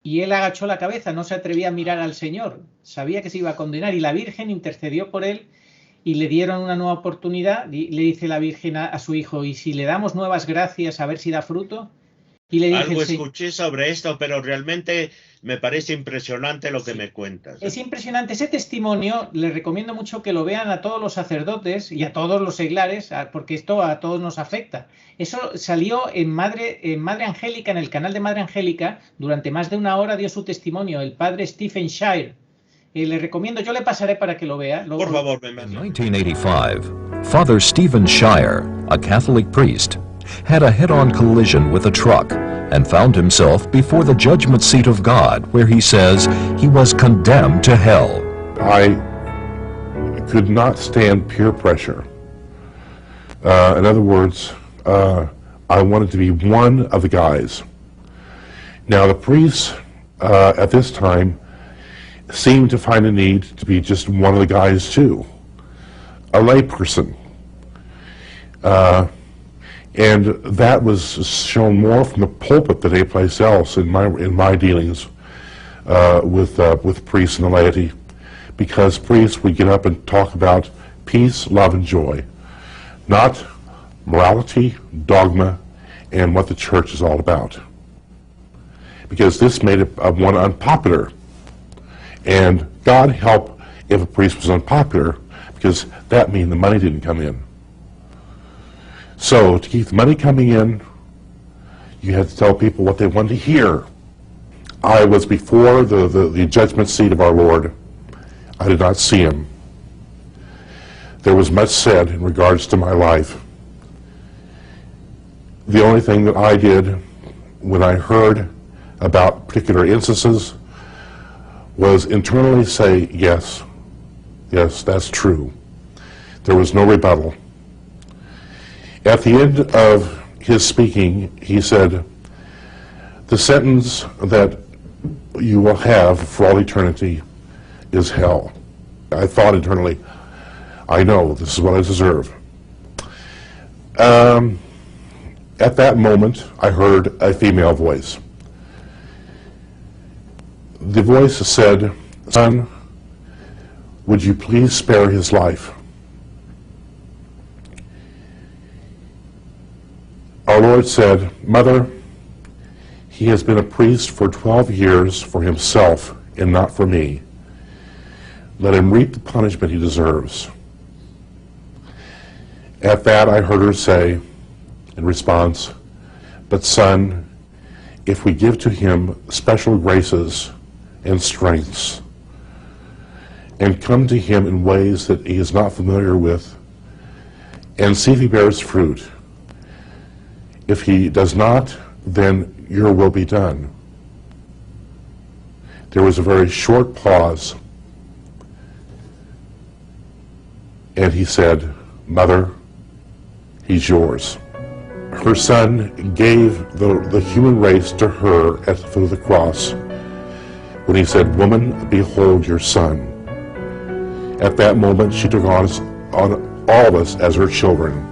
Y él agachó la cabeza, no se atrevía a mirar al Señor, sabía que se iba a condenar y la Virgen intercedió por él y le dieron una nueva oportunidad. Y le dice la Virgen a su hijo, ¿y si le damos nuevas gracias a ver si da fruto? Y le dije, algo escuché sobre esto, pero realmente me parece impresionante lo que me cuentas. Es impresionante ese testimonio. Le recomiendo mucho que lo vean a todos los sacerdotes y a todos los seglares, porque esto a todos nos afecta. Eso salió en Madre Angélica, en el canal de Madre Angélica. Durante más de una hora dio su testimonio el padre Stephen Shire. Le recomiendo, yo le pasaré para que lo vea. Por favor, me In 1985, Father Stephen Shire, a Catholic priest, had a head-on collision with a truck and found himself before the judgment seat of God, where he says he was condemned to hell. I could not stand peer pressure. In other words, I wanted to be one of the guys. Now, the priests at this time seemed to find a need to be just one of the guys too, a layperson. And that was shown more from the pulpit than any place else in my dealings with priests and the laity, because priests would get up and talk about peace, love, and joy, not morality, dogma, and what the church is all about. Because this made one unpopular. And God help if a priest was unpopular, because that means the money didn't come in. So to keep the money coming in, you had to tell people what they wanted to hear. I was before the judgment seat of our Lord. I did not see him. There was much said in regards to my life. The only thing that I did when I heard about particular instances was internally say, yes, that's true. There was no rebuttal. At the end of his speaking, he said, the sentence that you will have for all eternity is hell. I thought internally, I know, this is what I deserve. At that moment, I heard a female voice. The voice said, son, would you please spare his life? Our Lord said, Mother, he has been a priest for 12 years for himself and not for me. Let him reap the punishment he deserves. At that, I heard her say, in response, but son, if we give to him special graces and strengths, and come to him in ways that he is not familiar with, and see if he bears fruit. If he does not, then your will be done. There was a very short pause, and he said, Mother, he's yours. Her son gave the human race to her at the foot of the cross when he said, woman, behold your son. At that moment, she took on all of us as her children.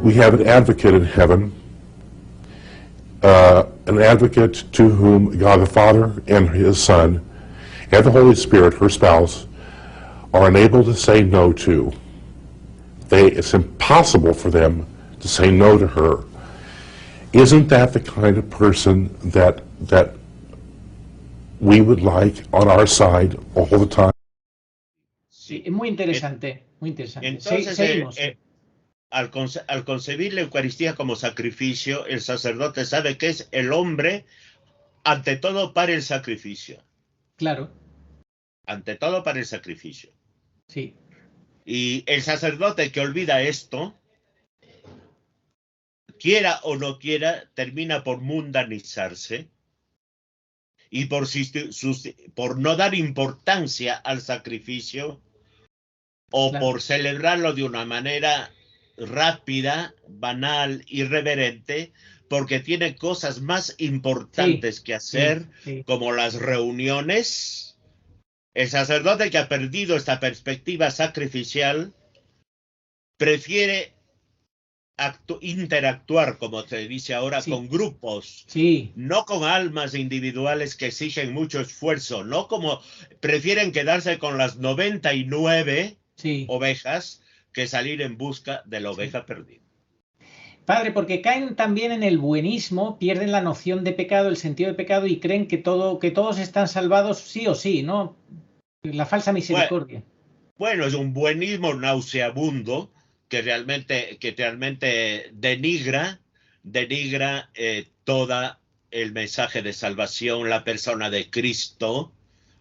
We have an advocate in heaven, an advocate to whom God the Father and his Son and the Holy Spirit, her spouse, are unable to say no to. It's impossible for them to say no to her. Isn't that the kind of person that we would like on our side all the time? Sí, muy interesante, muy interesante. Entonces, Seguimos. Al concebir la Eucaristía como sacrificio, el sacerdote sabe que es el hombre ante todo para el sacrificio. Claro. Ante todo para el sacrificio. Sí. Y el sacerdote que olvida esto, quiera o no quiera, termina por mundanizarse y por no dar importancia al sacrificio o Claro. por celebrarlo de una manera rápida, banal, irreverente, porque tiene cosas más importantes que hacer, como las reuniones. El sacerdote que ha perdido esta perspectiva sacrificial prefiere interactuar, como se dice ahora, con grupos, no con almas individuales que exigen mucho esfuerzo, no como prefieren quedarse con las 99 ovejas que salir en busca de la oveja perdida. Padre, porque caen también en el buenismo, pierden la noción de pecado, el sentido de pecado y creen que todos están salvados sí o sí, ¿no? La falsa misericordia. Bueno, es un buenismo nauseabundo que realmente denigra todo el mensaje de salvación, la persona de Cristo,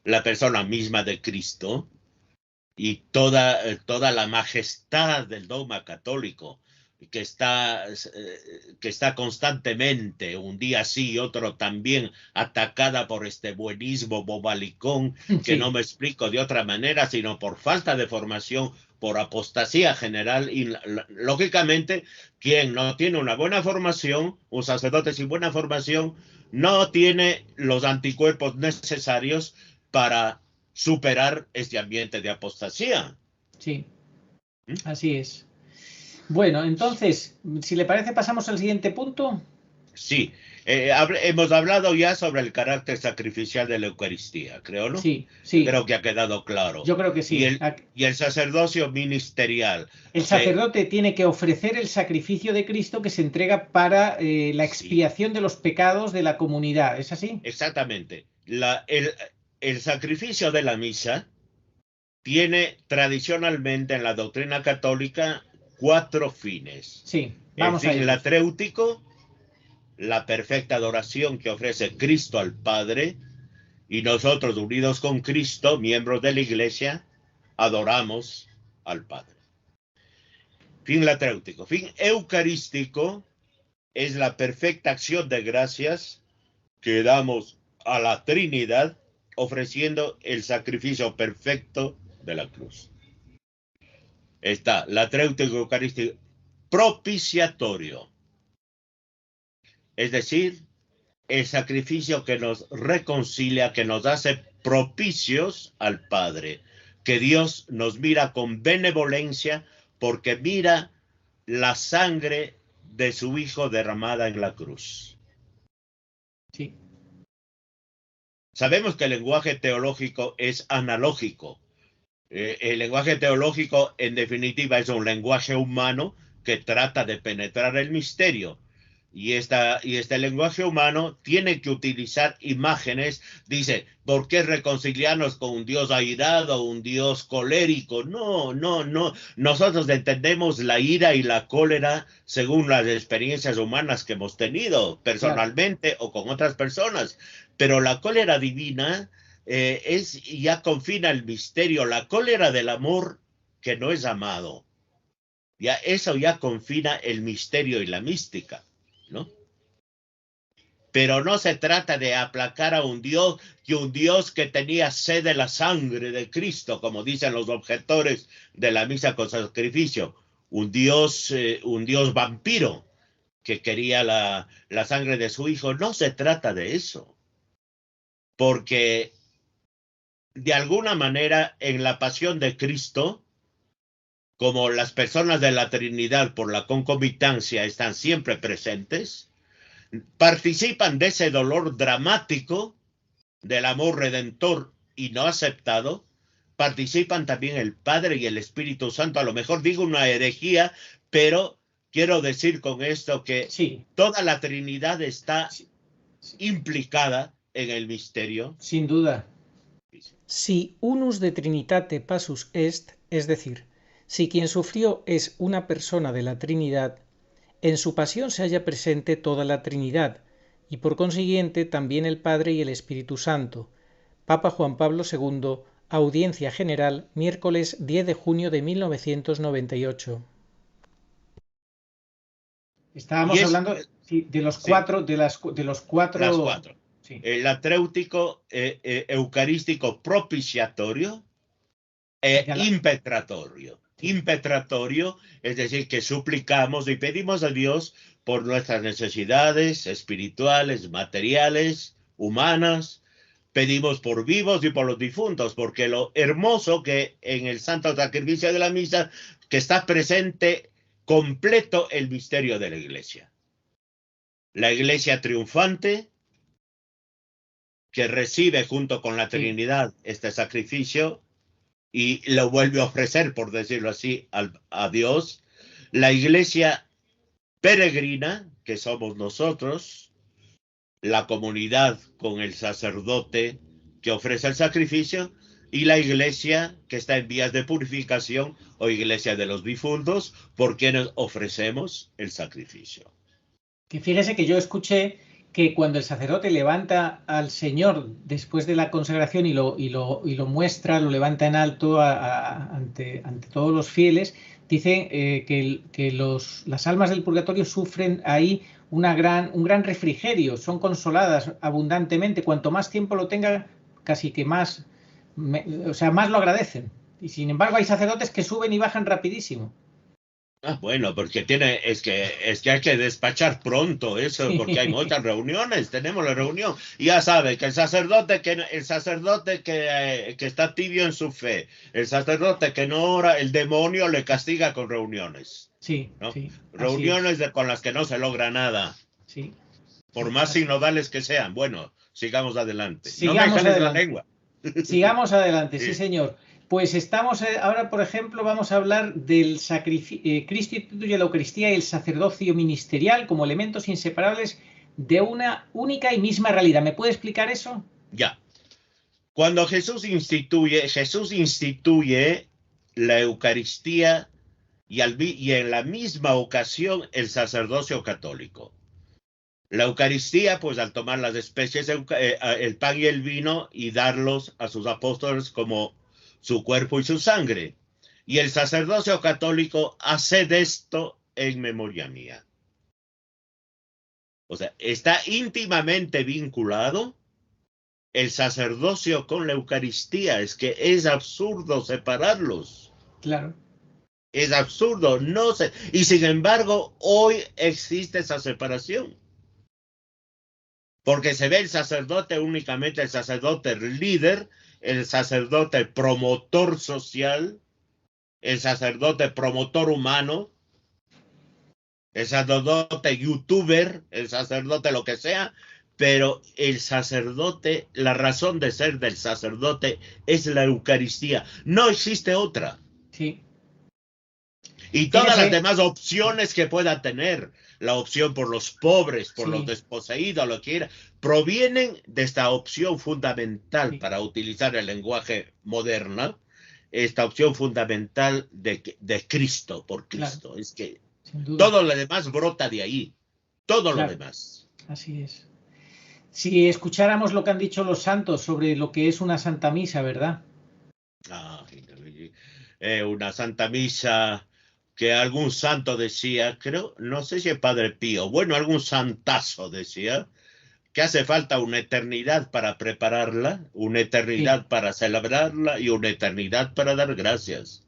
la persona misma de Cristo y toda la majestad del dogma católico que está constantemente, un día sí y otro también, atacada por este buenismo bobalicón, que no me explico de otra manera, sino por falta de formación, por apostasía general, y lógicamente, quien no tiene una buena formación, un sacerdote sin buena formación, no tiene los anticuerpos necesarios para superar este ambiente de apostasía. Sí, así es. Bueno, entonces, si le parece, pasamos al siguiente punto. Sí, hemos hablado ya sobre el carácter sacrificial de la Eucaristía, creo, ¿no? Sí. Creo que ha quedado claro. Yo creo que sí. Y el sacerdocio ministerial. El sacerdote tiene que ofrecer el sacrificio de Cristo que se entrega para la expiación de los pecados de la comunidad, ¿es así? Exactamente. El sacrificio de la misa tiene tradicionalmente en la doctrina católica 4 fines. Sí, vamos a el fin latréutico, la perfecta adoración que ofrece Cristo al Padre, y nosotros, unidos con Cristo, miembros de la Iglesia, adoramos al Padre. Fin latréutico. Fin eucarístico es la perfecta acción de gracias que damos a la Trinidad ofreciendo el sacrificio perfecto de la cruz. Está la treutica eucarística propiciatorio, es decir, el sacrificio que nos reconcilia, que nos hace propicios al Padre, que Dios nos mira con benevolencia porque mira la sangre de su Hijo derramada en la cruz. Sí. Sabemos que el lenguaje teológico es analógico. El lenguaje teológico, en definitiva, es un lenguaje humano que trata de penetrar el misterio. Y este lenguaje humano tiene que utilizar imágenes. Dice, ¿por qué reconciliarnos con un Dios airado, un Dios colérico? No. Nosotros entendemos la ira y la cólera según las experiencias humanas que hemos tenido, personalmente o con otras personas. Pero la cólera divina ya confina el misterio. La cólera del amor que no es amado. Eso ya confina el misterio y la mística, ¿no? Pero no se trata de aplacar a un Dios que tenía sed de la sangre de Cristo, como dicen los objetores de la misa con sacrificio. Un Dios vampiro que quería la sangre de su Hijo. No se trata de eso. Porque de alguna manera en la pasión de Cristo, como las personas de la Trinidad por la concomitancia están siempre presentes, participan de ese dolor dramático del amor redentor y no aceptado, participan también el Padre y el Espíritu Santo. A lo mejor digo una herejía, pero quiero decir con esto que toda la Trinidad está implicada en el misterio. Sin duda. Si unus de Trinitate passus est, es decir, si quien sufrió es una persona de la Trinidad, en su pasión se halla presente toda la Trinidad, y por consiguiente también el Padre y el Espíritu Santo. Papa Juan Pablo II, Audiencia General, miércoles 10 de junio de 1998. Estábamos hablando de los cuatro, Las cuatro. Sí. El atréutico, eucarístico propiciatorio e impetratorio. Impetratorio, es decir, que suplicamos y pedimos a Dios por nuestras necesidades espirituales, materiales, humanas. Pedimos por vivos y por los difuntos, porque lo hermoso que en el santo sacrificio de la misa, que está presente completo el misterio de la Iglesia. La Iglesia triunfante, que recibe junto con la Trinidad este sacrificio y lo vuelve a ofrecer, por decirlo así, a Dios. La Iglesia peregrina, que somos nosotros, la comunidad con el sacerdote que ofrece el sacrificio, y la Iglesia que está en vías de purificación, o Iglesia de los difuntos, por quienes ofrecemos el sacrificio. Que fíjese que yo escuché que cuando el sacerdote levanta al Señor después de la consagración y lo muestra, lo levanta en alto ante todos los fieles, dice que las almas del purgatorio sufren ahí un gran refrigerio, son consoladas abundantemente. Cuanto más tiempo lo tenga, casi que más lo agradecen. Y sin embargo hay sacerdotes que suben y bajan rapidísimo. Bueno, porque es que hay que despachar pronto eso, porque hay muchas reuniones. Tenemos la reunión. Ya sabe que el sacerdote que está tibio en su fe, el sacerdote que no ora, el demonio le castiga con reuniones. Sí, ¿no? sí. Reuniones con las que no se logra nada. Sí. Por más sinodales que sean. Bueno, sigamos adelante. Sigamos no me jales adelante. la lengua. Sigamos adelante, sí señor. Pues estamos ahora, por ejemplo, vamos a hablar del Cristo instituye la Eucaristía y el sacerdocio ministerial como elementos inseparables de una única y misma realidad. ¿Me puede explicar eso? Ya. Cuando Jesús instituye la Eucaristía y en la misma ocasión el sacerdocio católico. La Eucaristía, pues al tomar las especies, el pan y el vino y darlos a sus apóstoles como su cuerpo y su sangre. Y el sacerdocio católico hace de esto en memoria mía. O sea, está íntimamente vinculado el sacerdocio con la Eucaristía. Es que es absurdo separarlos. Claro. Es absurdo, no sé. Y sin embargo, hoy existe esa separación. Porque se ve el sacerdote únicamente el sacerdote líder, el sacerdote promotor social, el sacerdote promotor humano, el sacerdote youtuber, el sacerdote lo que sea, pero el sacerdote, la razón de ser del sacerdote es la Eucaristía. No existe otra. Sí. Y todas las demás opciones que pueda tener, la opción por los pobres, por los desposeídos, lo que quiera, provienen de esta opción fundamental, para utilizar el lenguaje moderno, esta opción fundamental de Cristo, por Cristo. Claro. Es que todo lo demás brota de ahí, todo lo demás. Así es. Si escucháramos lo que han dicho los santos sobre lo que es una Santa Misa, ¿verdad? Una Santa Misa que algún santo decía, creo, no sé si es Padre Pío, bueno, algún santazo decía, que hace falta una eternidad para prepararla, una eternidad para celebrarla y una eternidad para dar gracias.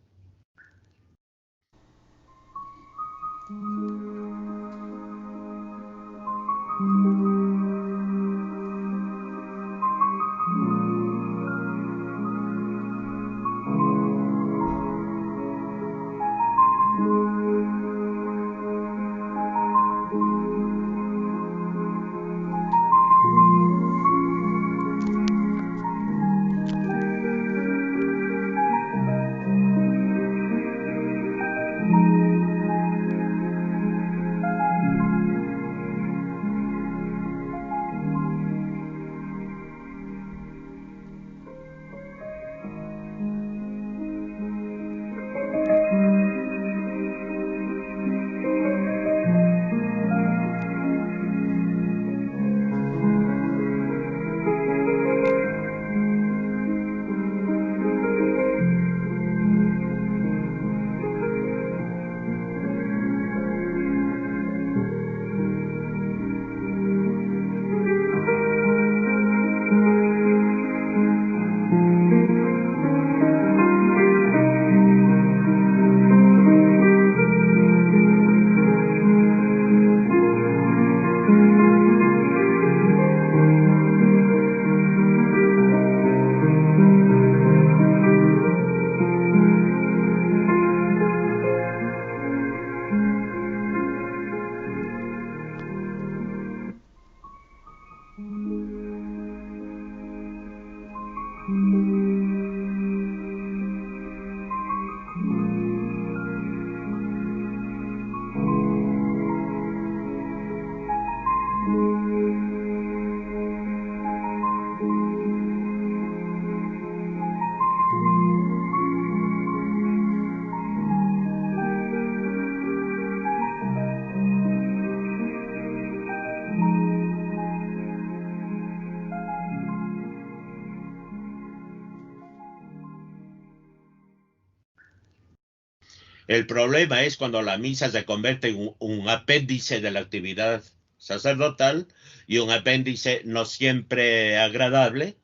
El problema es cuando la misa se convierte en un apéndice de la actividad sacerdotal y un apéndice no siempre agradable.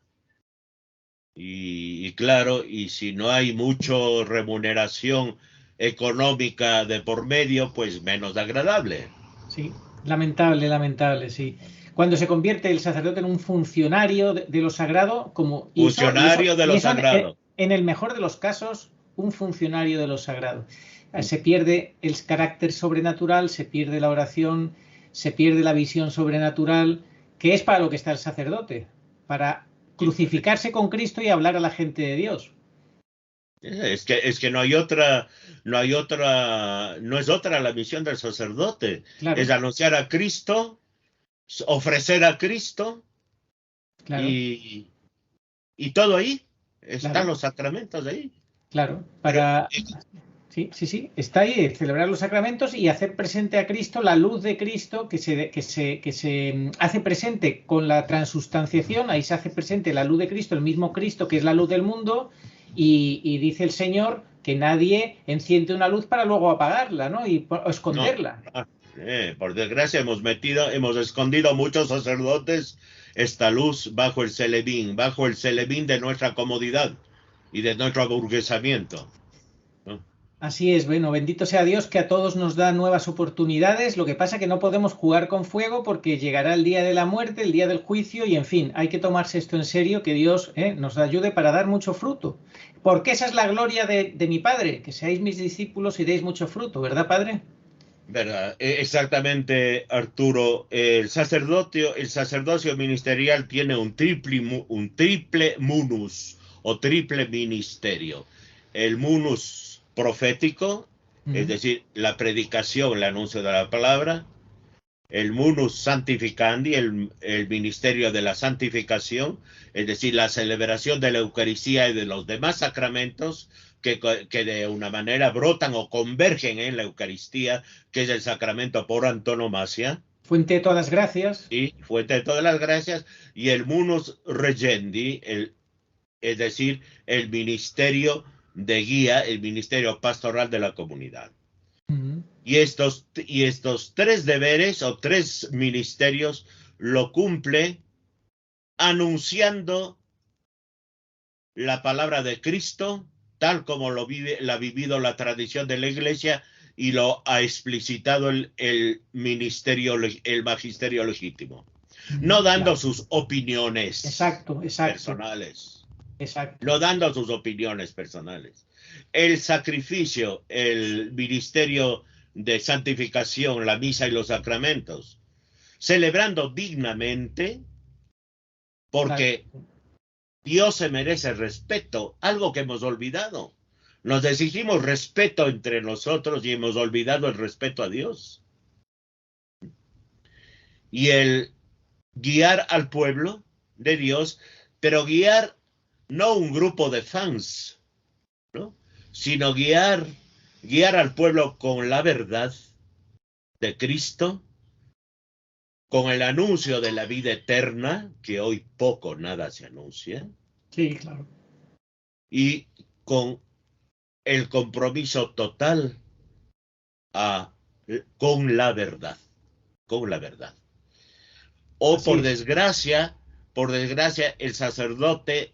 Y claro, y si no hay mucha remuneración económica de por medio, pues menos agradable. Sí, lamentable, sí. Cuando se convierte el sacerdote en un funcionario de lo sagrado, como funcionario de lo sagrado. En el mejor de los casos, un funcionario de lo sagrado. Se pierde el carácter sobrenatural, se pierde la oración, se pierde la visión sobrenatural, que es para lo que está el sacerdote, para crucificarse con Cristo y hablar a la gente de Dios. Es que no es otra la misión del sacerdote. Claro. Es anunciar a Cristo, ofrecer a Cristo, claro. y todo ahí. Están claro. Los sacramentos ahí. Claro, para... Sí, está ahí, celebrar los sacramentos y hacer presente a Cristo, la luz de Cristo que se hace presente con la transustanciación. Ahí se hace presente la luz de Cristo, el mismo Cristo que es la luz del mundo, y dice el Señor que nadie enciende una luz para luego apagarla, ¿no? O esconderla. Por desgracia hemos escondido muchos sacerdotes esta luz bajo el celebín de nuestra comodidad y de nuestro aburguesamiento, ¿no? Así es, bueno, bendito sea Dios que a todos nos da nuevas oportunidades. Lo que pasa es que no podemos jugar con fuego porque llegará el día de la muerte, el día del juicio y, en fin, hay que tomarse esto en serio, que Dios nos ayude para dar mucho fruto. Porque esa es la gloria de mi Padre, que seáis mis discípulos y deis mucho fruto, ¿verdad, Padre? ¿Verdad? Exactamente, Arturo. El sacerdocio ministerial tiene un triple munus o triple ministerio. El munus profético, es decir, la predicación, el anuncio de la palabra. El munus sanctificandi, el ministerio de la santificación, es decir, la celebración de la Eucaristía y de los demás sacramentos que de una manera brotan o convergen en la Eucaristía, que es el sacramento por antonomasia. Fuente de todas las gracias. Sí, fuente de todas las gracias. Y el munus regendi, es decir, el ministerio de guía, el ministerio pastoral de la comunidad. Y estos tres deberes o tres ministerios lo cumple anunciando la palabra de Cristo, tal como la ha vivido la tradición de la Iglesia y lo ha explicitado el magisterio legítimo. No dando sus opiniones personales. Exacto. No dando sus opiniones personales. El sacrificio, el ministerio de santificación, la misa y los sacramentos, celebrando dignamente, porque Dios se merece respeto, algo que hemos olvidado. Nos exigimos respeto entre nosotros y hemos olvidado el respeto a Dios. Y el guiar al pueblo de Dios, pero guiar no un grupo de fans, ¿no? Sino guiar al pueblo con la verdad de Cristo, con el anuncio de la vida eterna, que hoy poco nada se anuncia. Sí, claro. Y con el compromiso total con la verdad. O por desgracia, el sacerdote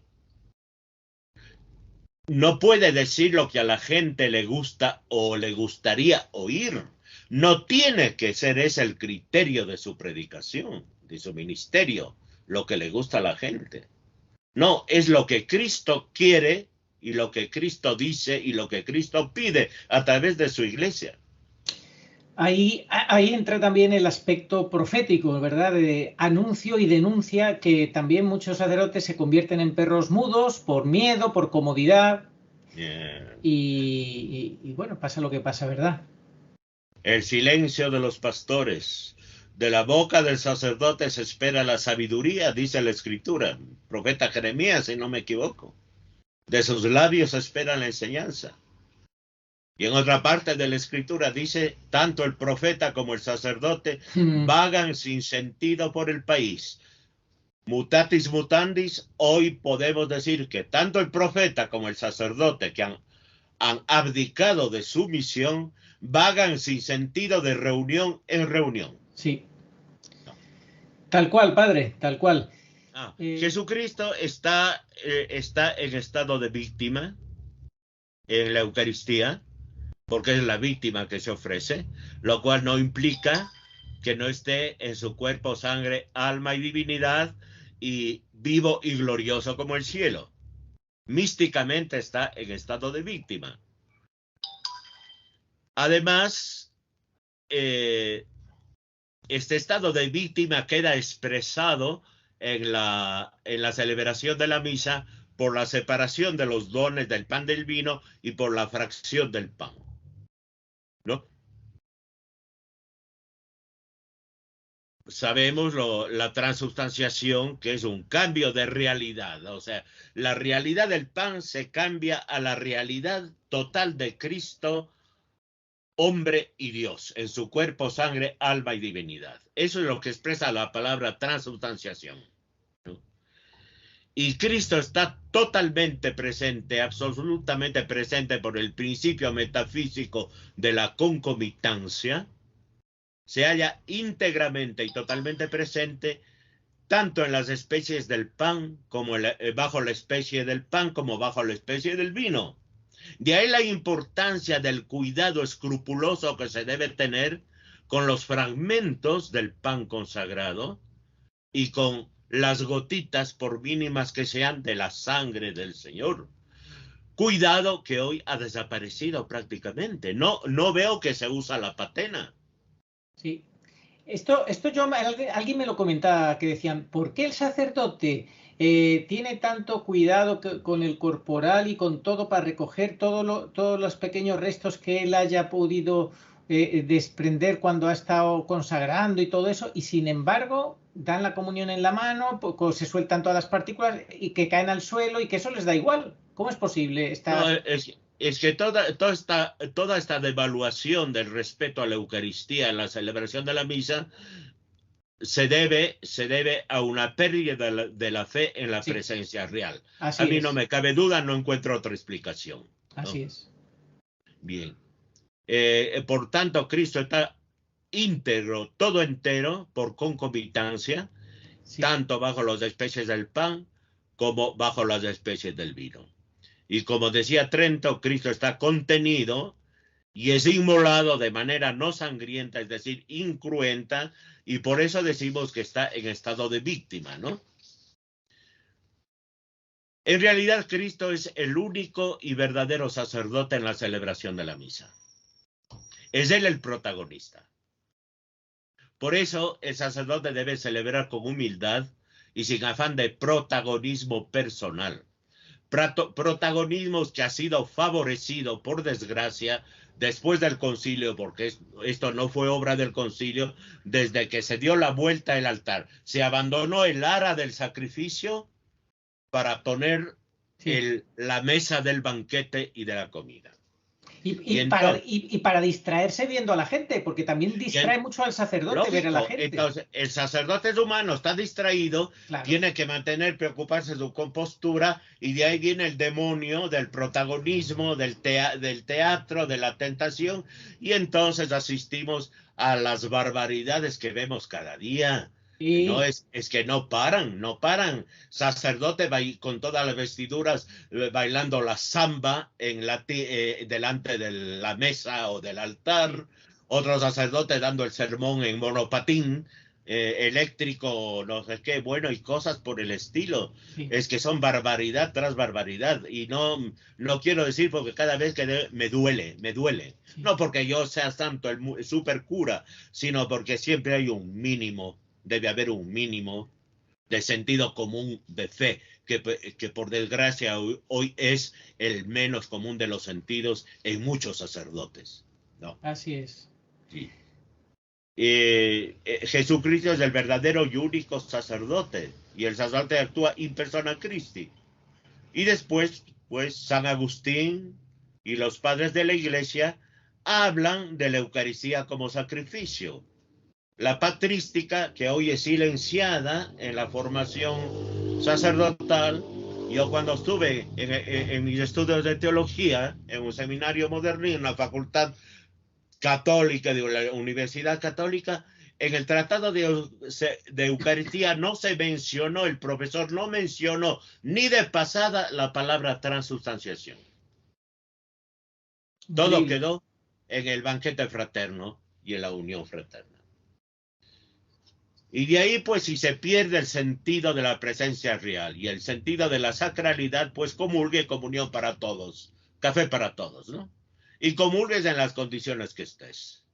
no puede decir lo que a la gente le gusta o le gustaría oír. No tiene que ser ese el criterio de su predicación, de su ministerio, lo que le gusta a la gente. No, es lo que Cristo quiere y lo que Cristo dice y lo que Cristo pide a través de su iglesia. Ahí entra también el aspecto profético, ¿verdad? De anuncio y denuncia, que también muchos sacerdotes se convierten en perros mudos por miedo, por comodidad. Y bueno, pasa lo que pasa, ¿verdad? El silencio de los pastores. De la boca del sacerdote se espera la sabiduría, dice la Escritura. Profeta Jeremías, si no me equivoco. De sus labios se espera la enseñanza. Y en otra parte de la Escritura dice, tanto el profeta como el sacerdote vagan sin sentido por el país. Mutatis mutandis, hoy podemos decir que tanto el profeta como el sacerdote que han abdicado de su misión, vagan sin sentido de reunión en reunión. Sí. No. Tal cual, padre, tal cual. Jesucristo está en estado de víctima en la Eucaristía, porque es la víctima que se ofrece, lo cual no implica que no esté en su cuerpo, sangre, alma y divinidad, y vivo y glorioso como el cielo. Místicamente está en estado de víctima. Además, este estado de víctima queda expresado en la celebración de la misa por la separación de los dones del pan del vino y por la fracción del pan, ¿no? Sabemos la transubstanciación, que es un cambio de realidad. O sea, la realidad del pan se cambia a la realidad total de Cristo, hombre y Dios, en su cuerpo, sangre, alma y divinidad. Eso es lo que expresa la palabra transubstanciación, ¿no? Y Cristo está totalmente presente, absolutamente presente por el principio metafísico de la concomitancia, se halla íntegramente y totalmente presente tanto en las especies del pan como bajo la especie del pan como bajo la especie del vino. De ahí la importancia del cuidado escrupuloso que se debe tener con los fragmentos del pan consagrado y con las gotitas, por mínimas que sean, de la sangre del Señor. Cuidado que hoy ha desaparecido prácticamente. No veo que se usa la patena. Sí. Esto alguien me lo comentaba, que decían, ¿por qué el sacerdote tiene tanto cuidado con el corporal y con todo para recoger todos los pequeños restos que él haya podido desprender cuando ha estado consagrando y todo eso? Y sin embargo, dan la comunión en la mano, se sueltan todas las partículas y que caen al suelo y que eso les da igual. ¿Cómo es posible? No, es que toda esta devaluación del respeto a la Eucaristía en la celebración de la misa se debe a una pérdida de la fe en la presencia real. Así a mí es. No me cabe duda, no encuentro otra explicación, ¿no? Así es. Bien. Por tanto, Cristo está íntegro, todo entero, por concomitancia, tanto bajo las especies del pan como bajo las especies del vino. Y como decía Trento, Cristo está contenido y es inmolado de manera no sangrienta, es decir, incruenta, y por eso decimos que está en estado de víctima, ¿no? En realidad, Cristo es el único y verdadero sacerdote en la celebración de la misa. Es él el protagonista. Por eso, el sacerdote debe celebrar con humildad y sin afán de protagonismo personal. Protagonismo que ha sido favorecido, por desgracia, después del concilio, porque esto no fue obra del concilio, desde que se dio la vuelta al altar. Se abandonó el ara del sacrificio para poner la mesa del banquete y de la comida. Y para distraerse viendo a la gente, porque también distrae mucho al sacerdote, lógico, ver a la gente. Entonces, el sacerdote es humano, está distraído, claro, tiene que preocuparse de su compostura, y de ahí viene el demonio del protagonismo, del teatro, de la tentación, y entonces asistimos a las barbaridades que vemos cada día. No es que no paran. Sacerdote con todas las vestiduras bailando la samba delante de la mesa o del altar. Otro sacerdote dando el sermón en monopatín eléctrico, no sé qué, bueno, y cosas por el estilo. Sí. Es que son barbaridad tras barbaridad, y no quiero decir, porque cada vez que me duele. Sí. No porque yo sea santo, el super cura, sino porque siempre hay un mínimo. Debe haber un mínimo de sentido común de fe, que por desgracia hoy es el menos común de los sentidos en muchos sacerdotes, ¿no? Así es. Sí. Jesucristo es el verdadero y único sacerdote, y el sacerdote actúa in persona Christi. Y después, pues, San Agustín y los padres de la Iglesia hablan de la Eucaristía como sacrificio. La patrística, que hoy es silenciada en la formación sacerdotal. Yo cuando estuve en mis estudios de teología, en un seminario moderno, en la facultad católica de la Universidad Católica, en el tratado de Eucaristía no se mencionó, el profesor no mencionó ni de pasada la palabra transubstanciación. Todo quedó en el banquete fraterno y en la unión fraterna. Y de ahí, pues, si se pierde el sentido de la presencia real y el sentido de la sacralidad, pues comulgue, comunión para todos, café para todos, ¿no? Y comulgues en las condiciones que estés.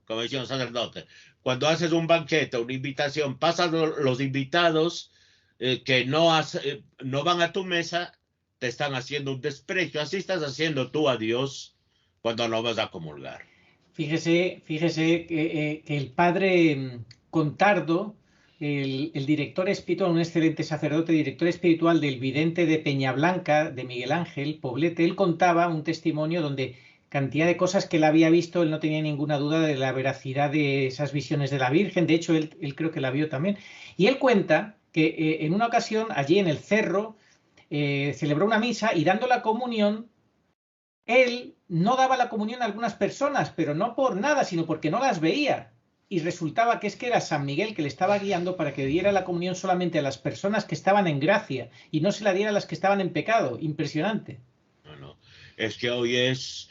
Como decía un sacerdote, cuando haces un banquete, una invitación, pasan los invitados que no van a tu mesa, te están haciendo un desprecio. Así estás haciendo tú a Dios cuando no vas a comulgar. Fíjese que el padre Contardo, el director espiritual, un excelente sacerdote, director espiritual del vidente de Peñablanca, de Miguel Ángel Poblete, él contaba un testimonio donde cantidad de cosas que él había visto, él no tenía ninguna duda de la veracidad de esas visiones de la Virgen, de hecho él creo que la vio también, y él cuenta que en una ocasión allí en el cerro celebró una misa y dando la comunión, él no daba la comunión a algunas personas, pero no por nada, sino porque no las veía. y resultaba que es que era San Miguel que le estaba guiando para que diera la comunión solamente a las personas que estaban en gracia y no se la diera a las que estaban en pecado. Impresionante. Bueno, es que hoy es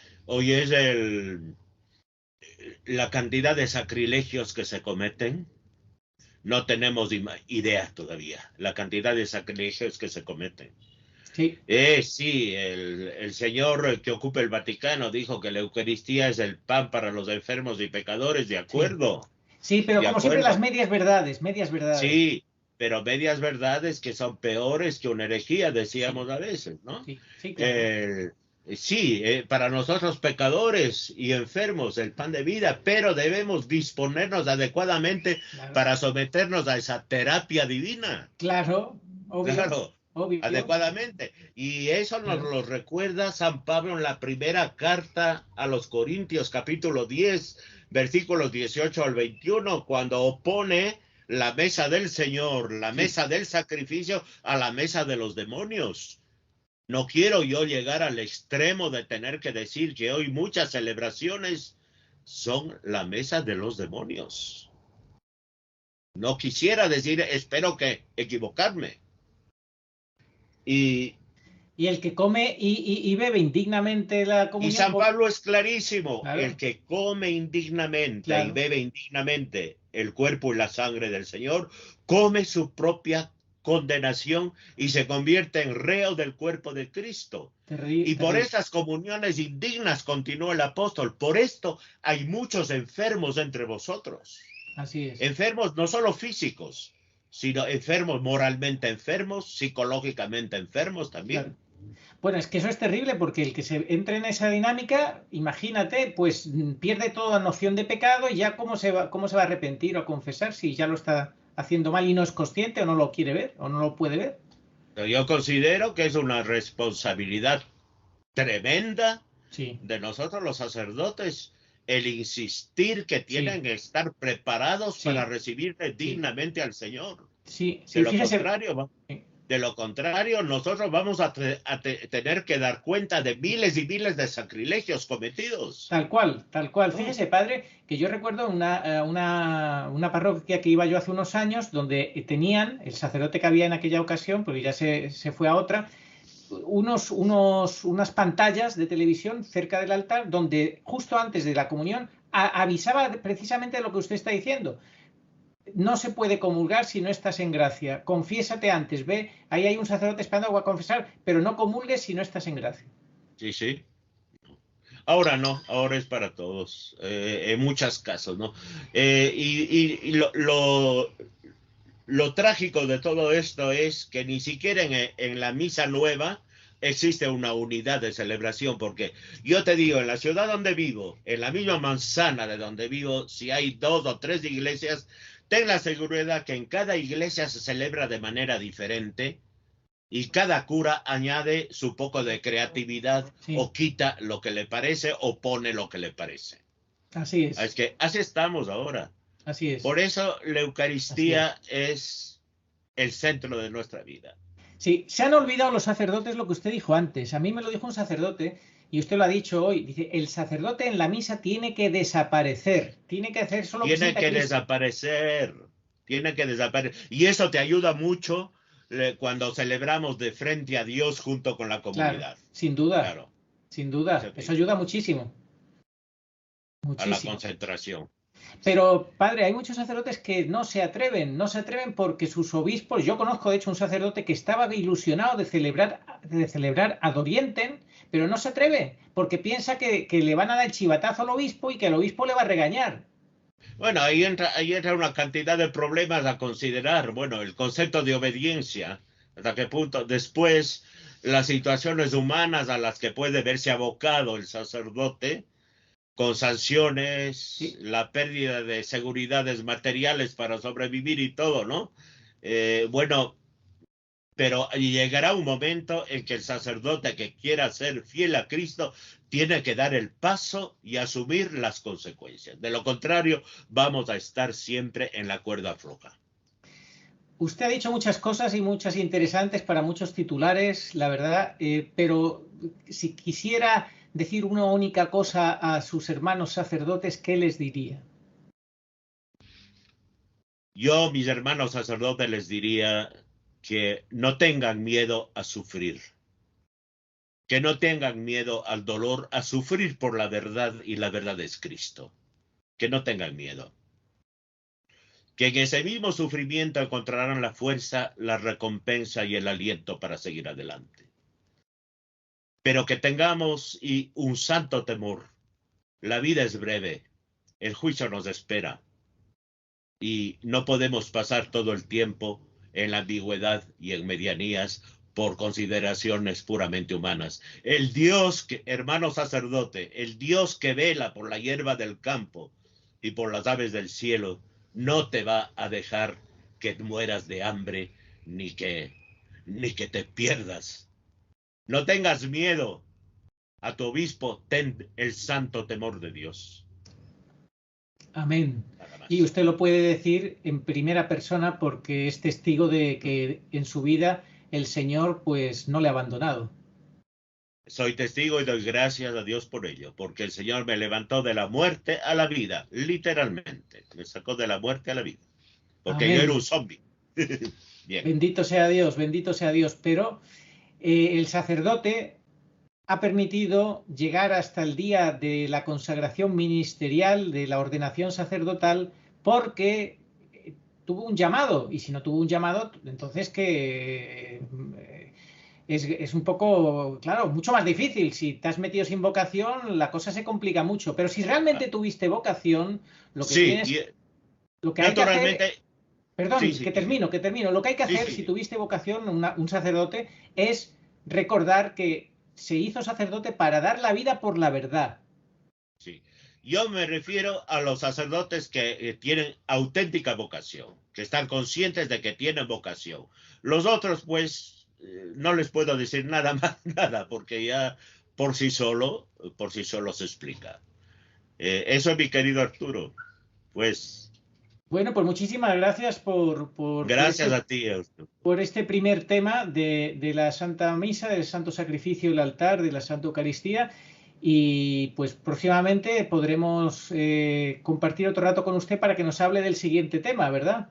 la cantidad de sacrilegios que se cometen. No tenemos idea todavía la cantidad de sacrilegios que se cometen. Sí. Sí, el señor que ocupa el Vaticano dijo que la Eucaristía es el pan para los enfermos y pecadores, de acuerdo. Sí, pero de como acuerdo. siempre las medias verdades, medias verdades. Sí, pero medias verdades que son peores que una herejía, decíamos a veces, ¿no? Sí, sí, claro. Para nosotros pecadores y enfermos el pan de vida, pero debemos disponernos adecuadamente para someternos a esa terapia divina. Claro, obvio. Claro, obvio. adecuadamente. Y eso nos lo recuerda San Pablo en la primera carta a los Corintios, capítulo 10, versículos 18 al 21, cuando opone la mesa del Señor, la mesa del sacrificio, a la mesa de los demonios. No quiero yo llegar al extremo de tener que decir que hoy muchas celebraciones son la mesa de los demonios. No quisiera decir, espero que equivocarme. Y el que come y bebe indignamente la comunión. Y San Pablo es clarísimo, claro. El que come indignamente claro. y bebe indignamente el cuerpo y la sangre del Señor, come su propia condenación y se convierte en reo del cuerpo de Cristo. Y por esas comuniones indignas, continúa el apóstol, por esto hay muchos enfermos entre vosotros. Así es. Enfermos no solo físicos, sino enfermos moralmente enfermos, psicológicamente enfermos también. Claro. Bueno, es que eso es terrible porque el que se entre en esa dinámica, imagínate, pues pierde toda noción de pecado y ya cómo se va a arrepentir o a confesar si ya lo está haciendo mal y no es consciente o no lo quiere ver o no lo puede ver. Yo considero que es una responsabilidad tremenda sí. de nosotros los sacerdotes el insistir que tienen que estar preparados para recibirle dignamente al Señor. Sí, De lo contrario, nosotros vamos a tener que dar cuenta de miles y miles de sacrilegios cometidos. Tal cual. Fíjese, padre, que yo recuerdo una parroquia que iba yo hace unos años donde tenían, el sacerdote que había en aquella ocasión, porque ya se fue a otra, unas pantallas de televisión cerca del altar donde justo antes de la comunión avisaba precisamente de lo que usted está diciendo. No se puede comulgar si no estás en gracia. Confiésate antes, ve, ahí hay un sacerdote esperando a confesar, pero no comulgues si no estás en gracia. Sí. Ahora no, ahora es para todos, en muchos casos, ¿no? Y lo trágico de todo esto es que ni siquiera en la misa nueva existe una unidad de celebración, porque yo te digo, en la ciudad donde vivo, en la misma manzana de donde vivo, si hay 2 o 3 iglesias, ten la seguridad que en cada iglesia se celebra de manera diferente y cada cura añade su poco de creatividad o quita lo que le parece o pone lo que le parece. Así es. Es que así estamos ahora. Así es. Por eso la Eucaristía es el centro de nuestra vida. Sí, se han olvidado los sacerdotes lo que usted dijo antes. A mí me lo dijo un sacerdote y usted lo ha dicho hoy. Dice, el sacerdote en la misa tiene que desaparecer. Tiene que hacer solo Tiene que desaparecer. Y eso te ayuda mucho cuando celebramos de frente a Dios junto con la comunidad. Claro, sin duda. Claro. Sin duda. Eso ayuda muchísimo. A la concentración. Pero, padre, hay muchos sacerdotes que no se atreven porque sus obispos, yo conozco de hecho un sacerdote que estaba ilusionado de celebrar Ad Orientem, pero no se atreve, porque piensa que le van a dar el chivatazo al obispo y que el obispo le va a regañar. Bueno, ahí entra una cantidad de problemas a considerar. Bueno, el concepto de obediencia, hasta qué punto después las situaciones humanas a las que puede verse abocado el sacerdote, con sanciones, la pérdida de seguridades materiales para sobrevivir y todo, ¿no? Bueno, pero llegará un momento en que el sacerdote que quiera ser fiel a Cristo tiene que dar el paso y asumir las consecuencias. De lo contrario, vamos a estar siempre en la cuerda floja. Usted ha dicho muchas cosas y muchas interesantes para muchos titulares, la verdad, pero si quisiera decir una única cosa a sus hermanos sacerdotes, ¿qué les diría? Yo, mis hermanos sacerdotes, les diría que no tengan miedo a sufrir, que no tengan miedo al dolor, a sufrir por la verdad, y la verdad es Cristo. Que no tengan miedo. Que en ese mismo sufrimiento encontrarán la fuerza, la recompensa y el aliento para seguir adelante. Pero que tengamos un santo temor. La vida es breve, el juicio nos espera y no podemos pasar todo el tiempo en la ambigüedad y en medianías por consideraciones puramente humanas. El Dios, hermano sacerdote, el Dios que vela por la hierba del campo y por las aves del cielo, no te va a dejar que mueras de hambre ni que te pierdas. No tengas miedo. A tu obispo, ten el santo temor de Dios. Amén. Y usted lo puede decir en primera persona porque es testigo de que en su vida el Señor pues no le ha abandonado. Soy testigo y doy gracias a Dios por ello, porque el Señor me levantó de la muerte a la vida, literalmente. Me sacó de la muerte a la vida, porque Amén. yo era un zombie. Bien. Bendito sea Dios, bendito sea Dios. Pero el sacerdote ha permitido llegar hasta el día de la consagración ministerial, de la ordenación sacerdotal, porque tuvo un llamado, y si no tuvo un llamado, entonces que es un poco, claro, mucho más difícil. Si te has metido sin vocación, la cosa se complica mucho, pero si realmente tuviste vocación, lo que Sí, tienes, lo que hay que naturalmente. hacer, perdón, Sí, sí, que termino, lo que hay que sí, hacer sí. si tuviste vocación, un sacerdote, es recordar que se hizo sacerdote para dar la vida por la verdad. Sí. Yo me refiero a los sacerdotes que tienen auténtica vocación, que están conscientes de que tienen vocación. Los otros, pues, no les puedo decir nada más, nada, porque ya por sí solo se explica. Eso es mi querido Arturo. Pues, Bueno, pues muchísimas gracias gracias a ti, Arturo. por este primer tema de la Santa Misa, del Santo Sacrificio y el altar, de la Santa Eucaristía. Y pues próximamente podremos compartir otro rato con usted para que nos hable del siguiente tema, ¿verdad?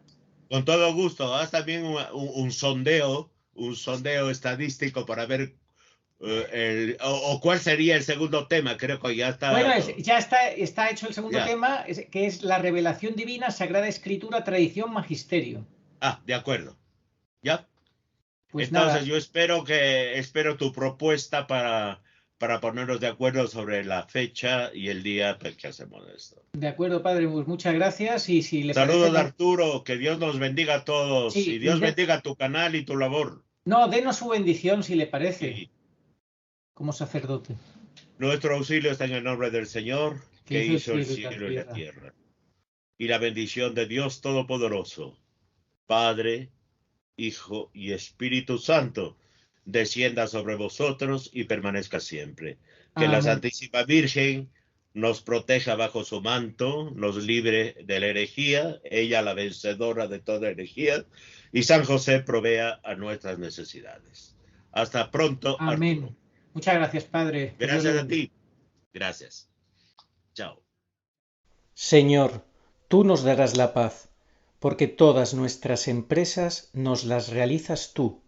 Con todo gusto. Haz también un sondeo estadístico para ver cuál sería el segundo tema. Creo que ya está. Bueno, ya está hecho el segundo Ya. tema, que es la revelación divina, Sagrada Escritura, tradición, magisterio. De acuerdo. ¿Ya? Pues Entonces nada. yo espero tu propuesta para ponernos de acuerdo sobre la fecha y el día que hacemos esto. De acuerdo, padre, pues muchas gracias. Y si le Saludos, parece, Arturo, que Dios nos bendiga a todos sí, y Dios bendiga tu canal y tu labor. No, denos su bendición si le parece, Sí. como sacerdote. Nuestro auxilio está en el nombre del Señor, que hizo el cielo y la tierra. Y la bendición de Dios Todopoderoso, Padre, Hijo y Espíritu Santo, descienda sobre vosotros y permanezca siempre. Que Amén. la Santísima Virgen nos proteja bajo su manto, nos libre de la herejía, ella la vencedora de toda herejía, y San José provea a nuestras necesidades. Hasta pronto, Amén. Arturo. Muchas gracias, padre. Gracias a ti. Gracias. Chao. Señor, tú nos darás la paz, porque todas nuestras empresas nos las realizas tú.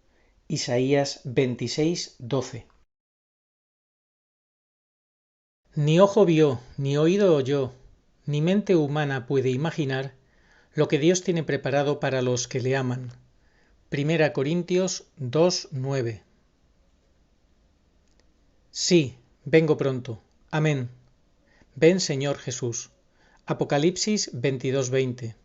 Isaías 26:12. Ni ojo vio, ni oído oyó, ni mente humana puede imaginar lo que Dios tiene preparado para los que le aman. 1 Corintios 2:9. Sí, vengo pronto. Amén. Ven, Señor Jesús. Apocalipsis 22:20.